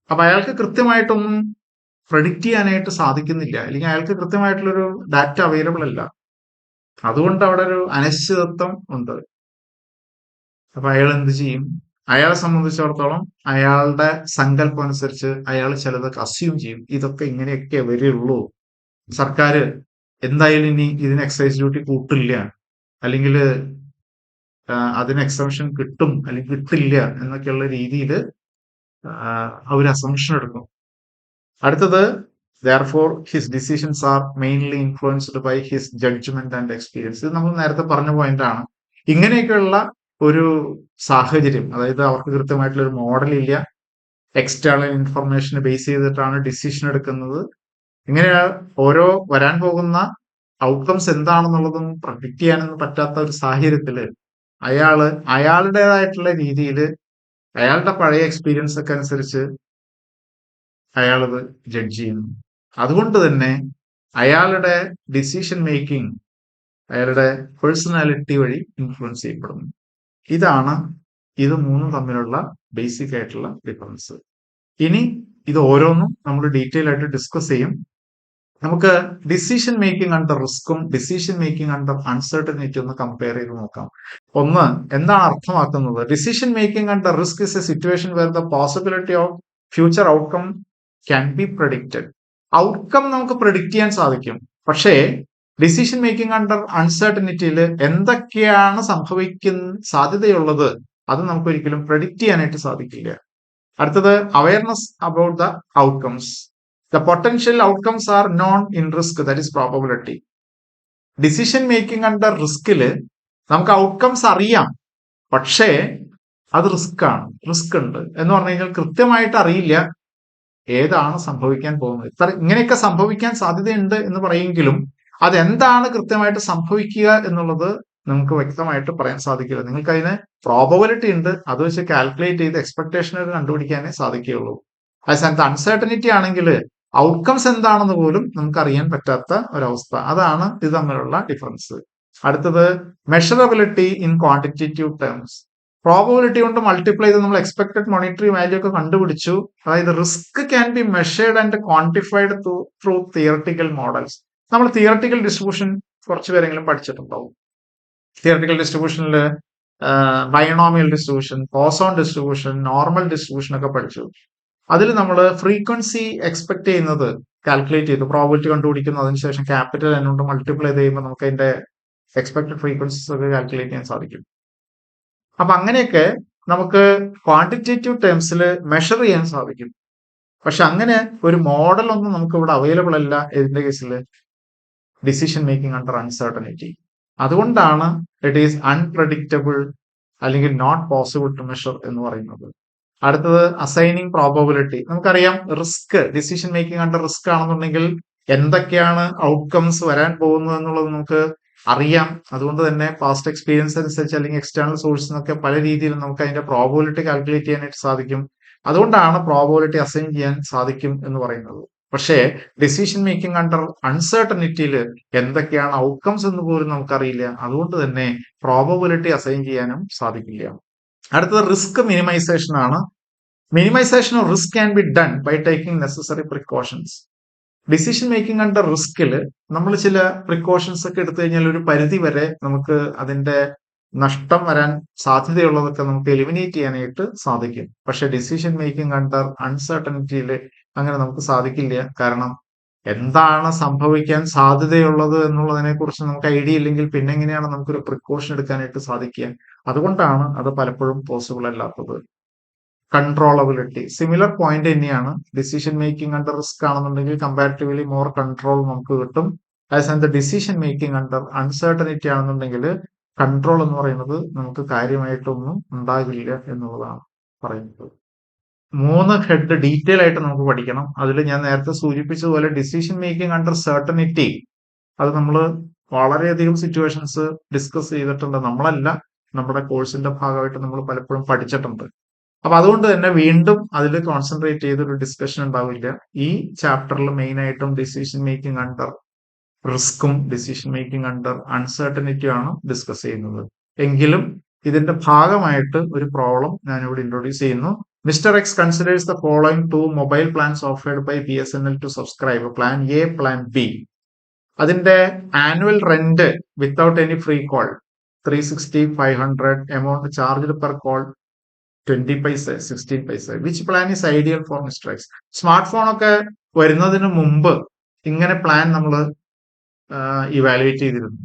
അപ്പൊ അയാൾക്ക് കൃത്യമായിട്ടൊന്നും പ്രഡിക്റ്റ് ചെയ്യാനായിട്ട് സാധിക്കുന്നില്ല, അല്ലെങ്കിൽ അയാൾക്ക് കൃത്യമായിട്ടുള്ളൊരു ഡാറ്റ അവൈലബിൾ അല്ല. അതുകൊണ്ട് അവിടെ ഒരു അനിശ്ചിതത്വം ഉണ്ട്. അപ്പൊ അയാൾ എന്ത് ചെയ്യും? അയാളെ സംബന്ധിച്ചിടത്തോളം അയാളുടെ സങ്കല്പം അനുസരിച്ച് അയാൾ ചിലതൊക്കെ അസ്യൂം ചെയ്യും. ഇതൊക്കെ ഇങ്ങനെയൊക്കെ വരികയുള്ളൂ, സർക്കാർ എന്തായാലും ഇനി ഇതിന് എക്സൈസ് ഡ്യൂട്ടി കൂട്ടില്ല, അല്ലെങ്കിൽ അതിന് എക്സംഷൻ കിട്ടും അല്ലെങ്കിൽ കിട്ടില്ല എന്നൊക്കെയുള്ള രീതിയിൽ അവർ അസംഷൻ എടുക്കും. അടുത്തത്, therefore his decisions are mainly influenced by his judgment and experience. ഇത് നമ്മൾ നേരത്തെ പറഞ്ഞ പോയിന്റ് ആണ്. ഇങ്ങനെയൊക്കെയുള്ള ഒരു സാഹചര്യം, അതായത് അവർക്ക് കൃത്യമായിട്ടുള്ള ഒരു മോഡൽ ഇല്ല, എക്സ്റ്റേണൽ ഇൻഫർമേഷനെ ബേസ് ചെയ്തിട്ടാണ് ഡിസിഷൻ എടുക്കുന്നത്. ഇങ്ങനെ ഓരോ വരാൻ പോകുന്ന ഔട്ട്കംസ് എന്താണെന്നുള്ളതും പ്രഡിക്റ്റ് ചെയ്യാനൊന്നും പറ്റാത്ത ഒരു സാഹചര്യത്തില് അയാളുടേതായിട്ടുള്ള രീതിയിൽ അയാളുടെ പഴയ എക്സ്പീരിയൻസ് ഒക്കെ അനുസരിച്ച് അയാളത് ജഡ്ജ് ചെയ്യുന്നു. അതുകൊണ്ട് തന്നെ അയാളുടെ ഡിസിഷൻ മേക്കിംഗ് അയാളുടെ പേഴ്സണാലിറ്റി വഴി ഇൻഫ്ലുവൻസ് ചെയ്യപ്പെടുന്നു. ഇത് മൂന്നും തമ്മിലുള്ള ബേസിക് ആയിട്ടുള്ള ഡിഫറൻസ്. ഇനി ഇത് ഓരോന്നും നമ്മൾ ഡീറ്റെയിൽ ആയിട്ട് ഡിസ്കസ് ചെയ്യും. നമുക്ക് ഡിസിഷൻ മേക്കിംഗ് അണ്ടർ റിസ്ക്കും ഡിസിഷൻ മേക്കിംഗ് അണ്ടർ അൺസർട്ടനിറ്റി ഒന്ന് കമ്പയർ ചെയ്ത് നോക്കാം. ഒന്ന്, എന്താണ് അർത്ഥമാക്കുന്നത്? Decision making under risk is a situation where the possibility of future outcome can be predicted. Outcome നമുക്ക് പ്രഡിക്റ്റ് ചെയ്യാൻ സാധിക്കും, പക്ഷേ ഡിസിഷൻ മേക്കിംഗ് അണ്ടർ അൺസർട്ടനിറ്റിയിൽ എന്തൊക്കെയാണ് സംഭവിക്കുന്ന സാധ്യതയുള്ളത് അത് നമുക്ക് ഒരിക്കലും പ്രഡിക്റ്റ് ചെയ്യാനായിട്ട് സാധിക്കില്ല. അടുത്തത്, awareness about the outcomes. The potential outcomes are known in risk, that is probability. Decision making under റിസ്കില് നമുക്ക് ഔട്ട്കംസ് അറിയാം, പക്ഷേ അത് റിസ്ക് ഉണ്ട് എന്ന് പറഞ്ഞു കഴിഞ്ഞാൽ കൃത്യമായിട്ട് അറിയില്ല ഏതാണ് സംഭവിക്കാൻ പോകുന്നത്. ഇങ്ങനെയൊക്കെ സംഭവിക്കാൻ സാധ്യതയുണ്ട് എന്ന് പറയെങ്കിലും അതെന്താണ് കൃത്യമായിട്ട് സംഭവിക്കുക എന്നുള്ളത് നമുക്ക് വ്യക്തമായിട്ട് പറയാൻ സാധിക്കില്ല. നിങ്ങൾക്ക് അതിന് പ്രോബബിലിറ്റി ഉണ്ട്, അത് വെച്ച് കാൽക്കുലേറ്റ് ചെയ്ത് എക്സ്പെക്ടേഷനുകൾ കണ്ടുപിടിക്കാനേ സാധിക്കുകയുള്ളൂ. അതേസമയത്ത് അൺസർട്ടനിറ്റി ആണെങ്കിൽ ഔട്ട്കംസ് എന്താണെന്ന് പോലും നമുക്ക് അറിയാൻ പറ്റാത്ത ഒരവസ്ഥ. അതാണ് ഇത് തമ്മിലുള്ള ഡിഫറൻസ്. അടുത്തത്, measurability in quantitative terms. Probability കൊണ്ട് മൾട്ടിപ്ലൈ ചെയ്ത് നമ്മൾ എക്സ്പെക്ടഡ് മോണിറ്ററി വാല്യൂ ഒക്കെ കണ്ടുപിടിച്ചു. അതായത് risk can be measured and quantified through theoretical models. നമ്മൾ തിയറട്ടിക്കൽ ഡിസ്ട്രിബ്യൂഷൻ കുറച്ച് പേരെങ്കിലും പഠിച്ചിട്ടുണ്ടാവും. തിയറട്ടിക്കൽ ഡിസ്ട്രിബ്യൂഷനിൽ binomial distribution, Poisson distribution, normal distribution ഒക്കെ പഠിച്ചു. അതിൽ നമ്മൾ ഫ്രീക്വൻസി എക്സ്പെക്ട് ചെയ്യുന്നത് കാൽക്കുലേറ്റ് ചെയ്തു, പ്രോബിലിറ്റി കണ്ടുപിടിക്കുന്നു, അതിനുശേഷം ക്യാപിറ്റൽ എൻ കൊണ്ട് മൾട്ടിപ്ലൈ ചെയ്യുമ്പോൾ നമുക്ക് അതിന്റെ എക്സ്പെക്ടഡ് ഫ്രീക്വൻസീസ് ഒക്കെ കാൽക്കുലേറ്റ് ചെയ്യാൻ സാധിക്കും. അപ്പൊ അങ്ങനെയൊക്കെ നമുക്ക് ക്വാണ്ടിറ്റേറ്റീവ് ടേംസിൽ മെഷർ ചെയ്യാൻ സാധിക്കും. പക്ഷെ അങ്ങനെ ഒരു മോഡൽ ഒന്നും നമുക്ക് ഇവിടെ അവൈലബിൾ അല്ല ഇതിന്റെ കേസിൽ, ഡിസിഷൻ മേക്കിംഗ് അണ്ടർ അൺസർട്ടനിറ്റി. അതുകൊണ്ടാണ് ഇറ്റ് ഈസ് അൺപ്രഡിക്റ്റബിൾ അല്ലെങ്കിൽ നോട്ട് പോസിബിൾ ടു മെഷർ എന്ന് പറയുന്നത്. അടുത്തത്, അസൈനിങ് പ്രോബബിലിറ്റി. നമുക്കറിയാം risk, decision making under risk ആണെന്നുണ്ടെങ്കിൽ എന്തൊക്കെയാണ് ഔട്ട്കംസ് വരാൻ പോകുന്നത് എന്നുള്ളത് നമുക്ക് അറിയാം. അതുകൊണ്ട് തന്നെ പാസ്റ്റ് എക്സ്പീരിയൻസ് അനുസരിച്ച് അല്ലെങ്കിൽ എക്സ്റ്റേണൽ സോഴ്സിൽ നിന്നൊക്കെ പല രീതിയിൽ നമുക്ക് അതിന്റെ പ്രോബബിലിറ്റി കാൽക്കുലേറ്റ് ചെയ്യാനായിട്ട് സാധിക്കും. അതുകൊണ്ടാണ് പ്രോബബിലിറ്റി അസൈൻ ചെയ്യാൻ സാധിക്കും എന്ന് പറയുന്നത്. പക്ഷേ ഡിസിഷൻ മേക്കിംഗ് അണ്ടർ അൺസർട്ടനിറ്റിയിൽ എന്തൊക്കെയാണ് ഔട്ട്കംസ് എന്ന് പോലും നമുക്കറിയില്ല. അതുകൊണ്ട് തന്നെ പ്രോബബിലിറ്റി അസൈൻ ചെയ്യാനും സാധിക്കില്ല. അടുത്തത്, റിസ്ക് മിനിമൈസേഷൻ ആണ്. Minimisation of risk can be done by taking necessary precautions. Decision making under റിസ്കിൽ നമ്മൾ ചില പ്രിക്കോഷൻസ് ഒക്കെ എടുത്തു കഴിഞ്ഞാൽ ഒരു പരിധി വരെ നമുക്ക് അതിന്റെ നഷ്ടം വരാൻ സാധ്യതയുള്ളതൊക്കെ നമുക്ക് എലിമിനേറ്റ് ചെയ്യാനായിട്ട് സാധിക്കും. പക്ഷെ ഡിസിഷൻ മേക്കിംഗ് അണ്ടർ അൺസർട്ടനിറ്റിയിൽ അങ്ങനെ നമുക്ക് സാധിക്കില്ല. കാരണം എന്താണ് സംഭവിക്കാൻ സാധ്യതയുള്ളത് എന്നുള്ളതിനെ കുറിച്ച് നമുക്ക് ഐഡിയ ഇല്ലെങ്കിൽ പിന്നെ എങ്ങനെയാണ് നമുക്കൊരു പ്രിക്കോഷൻ എടുക്കാനായിട്ട് സാധിക്കുക? അതുകൊണ്ടാണ് അത് പലപ്പോഴും പോസിബിൾ അല്ലാത്തത്. കൺട്രോളബിലിറ്റി സിമിലർ പോയിന്റ് തന്നെയാണ്. ഡിസിഷൻ മേക്കിംഗ് അണ്ടർ റിസ്ക് ആണെന്നുണ്ടെങ്കിൽ കമ്പാരിറ്റീവ്ലി മോർ കൺട്രോൾ നമുക്ക് കിട്ടും. അതേസമയത്ത് ഡിസിഷൻ മേക്കിംഗ് അണ്ടർ അൺസർട്ടനിറ്റി ആണെന്നുണ്ടെങ്കിൽ കൺട്രോൾ എന്ന് പറയുന്നത് നമുക്ക് കാര്യമായിട്ടൊന്നും ഉണ്ടാകില്ല എന്നുള്ളതാണ് പറയുന്നത്. 3 ഹെഡ് ഡീറ്റെയിൽ ആയിട്ട് നമുക്ക് പഠിക്കണം. അതിൽ ഞാൻ നേരത്തെ സൂചിപ്പിച്ചതുപോലെ ഡിസിഷൻ മേക്കിംഗ് അണ്ടർ സർട്ടനിറ്റി അത് നമ്മൾ വളരെയധികം സിറ്റുവേഷൻസ് ഡിസ്കസ് ചെയ്തിട്ടുണ്ട്. നമ്മളല്ല, നമ്മുടെ കോഴ്സിന്റെ ഭാഗമായിട്ട് നമ്മൾ പലപ്പോഴും പഠിച്ചിട്ടുണ്ട്. അപ്പൊ അതുകൊണ്ട് തന്നെ വീണ്ടും അതിൽ കോൺസെൻട്രേറ്റ് ചെയ്തൊരു ഡിസ്കഷൻ ഉണ്ടാവില്ല. ഈ ചാപ്റ്ററിൽ മെയിൻ ആയിട്ടും ഡിസിഷൻ മേക്കിംഗ് അണ്ടർ റിസ്ക്കും ഡിസിഷൻ മേക്കിംഗ് അണ്ടർ അൺസർട്ടനിറ്റിയും ആണ് ഡിസ്കസ് ചെയ്യുന്നത്. എങ്കിലും ഇതിന്റെ ഭാഗമായിട്ട് ഒരു പ്രോബ്ലം ഞാനിവിടെ ഇൻട്രൊഡ്യൂസ് ചെയ്യുന്നു. Mister X considers the following 2 mobile plans offered by BSNL to subscribe. Plan A, plan B. അതിന്റെ annual rent without any free call 360, 500. Amount charged per call 20 paise, 16 paise. Which plan is ideal for mister X? Smart phone ഒക്കെ വരുന്നതിന് മുമ്പ് ഇങ്ങനെ plan നമ്മൾ evaluate ചെയ്തിരുന്നു.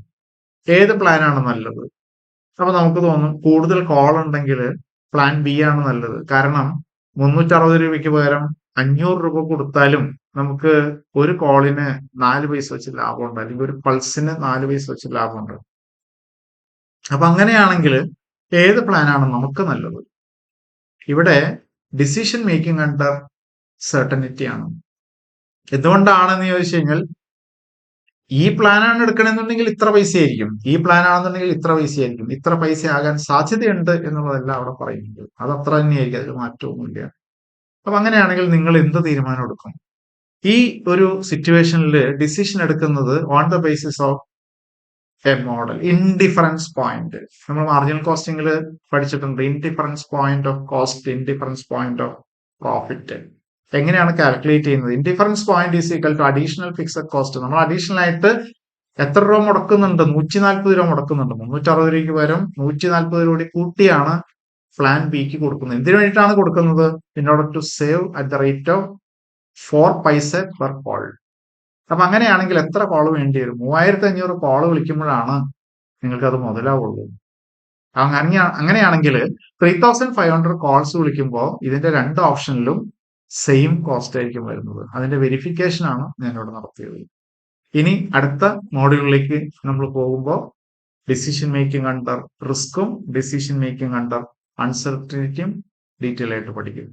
ഏത് പ്ലാനാണ് നല്ലത്? അപ്പൊ നമുക്ക് തോന്നും കൂടുതൽ കോൾ ഉണ്ടെങ്കിൽ പ്ലാൻ ബി ആണ് നല്ലത്. കാരണം 360 രൂപയ്ക്ക് പകരം 500 രൂപ കൊടുത്താലും നമുക്ക് ഒരു കോളിന് 4 പൈസ വെച്ച് ലാഭമുണ്ട്, അല്ലെങ്കിൽ ഒരു പൾസിന് 4 പൈസ വെച്ച് ലാഭമുണ്ട്. അപ്പൊ അങ്ങനെയാണെങ്കിൽ ഏത് പ്ലാനാണ് നമുക്ക് നല്ലത്? ഇവിടെ ഡിസിഷൻ മേക്കിംഗ് അണ്ടർ സർട്ടനിറ്റി ആണ്. എന്തുകൊണ്ടാണെന്ന് ചോദിച്ചു കഴിഞ്ഞാൽ ഈ പ്ലാനാണ് എടുക്കണമെന്നുണ്ടെങ്കിൽ ഇത്ര പൈസ ആയിരിക്കും, ഈ പ്ലാൻ ആണെന്നുണ്ടെങ്കിൽ ഇത്ര പൈസ ആയിരിക്കും, ഇത്ര പൈസ ആകാൻ സാധ്യതയുണ്ട് എന്നുള്ളതല്ല അവിടെ പറയുന്നത്. അത് അത്ര തന്നെയായിരിക്കും, അതിൽ മാറ്റമൊന്നുമില്ല. അപ്പൊ അങ്ങനെയാണെങ്കിൽ നിങ്ങൾ എന്ത് തീരുമാനം എടുക്കും? ഈ ഒരു സിറ്റുവേഷനിൽ ഡിസിഷൻ എടുക്കുന്നത് on the basis of a model. Indifference point നമ്മൾ മാർജിനൽ കോസ്റ്റിംഗിൽ പഠിച്ചിട്ടുണ്ട്. Indifference point of cost, indifference point of profit എങ്ങനെയാണ് കാൽക്കുലേറ്റ് ചെയ്യുന്നത്? Indifference point is equal to additional fixed cost. നമ്മൾ അഡീഷണൽ ആയിട്ട് എത്ര രൂപ മുടക്കുന്നുണ്ട്? 140 രൂപ മുടക്കുന്നുണ്ട്. 360 രൂപയ്ക്ക് പകരം 140 രൂപ കൂടി കൂട്ടിയാണ് പ്ലാൻ ബിക്ക് കൊടുക്കുന്നത്. എന്തിനു വേണ്ടിയിട്ടാണ് കൊടുക്കുന്നത്? In order to save at the rate of 4 paise per call. അപ്പൊ അങ്ങനെയാണെങ്കിൽ എത്ര കോൾ വേണ്ടി വരും? 3500 കോൾ വിളിക്കുമ്പോഴാണ് നിങ്ങൾക്ക് അത് മുതലാവുള്ളൂ. അങ്ങനെയാണെങ്കിൽ 3500 കോൾസ് വിളിക്കുമ്പോൾ ഇതിന്റെ 2 ഓപ്ഷനിലും സെയിം കോസ്റ്റ് ആയിരിക്കും വരുന്നത്. അതിന്റെ വെരിഫിക്കേഷൻ ആണ് ഞാനിവിടെ നടത്തിയത്. ഇനി അടുത്ത മോഡ്യൂളിലേക്ക് നമ്മൾ പോകുമ്പോൾ ഡിസിഷൻ മേക്കിംഗ് അണ്ടർ റിസ്ക്കും ഡിസിഷൻ മേക്കിംഗ് അണ്ടർ അൺസർട്ടനിറ്റിയും ഡീറ്റെയിൽ ആയിട്ട് പഠിക്കും.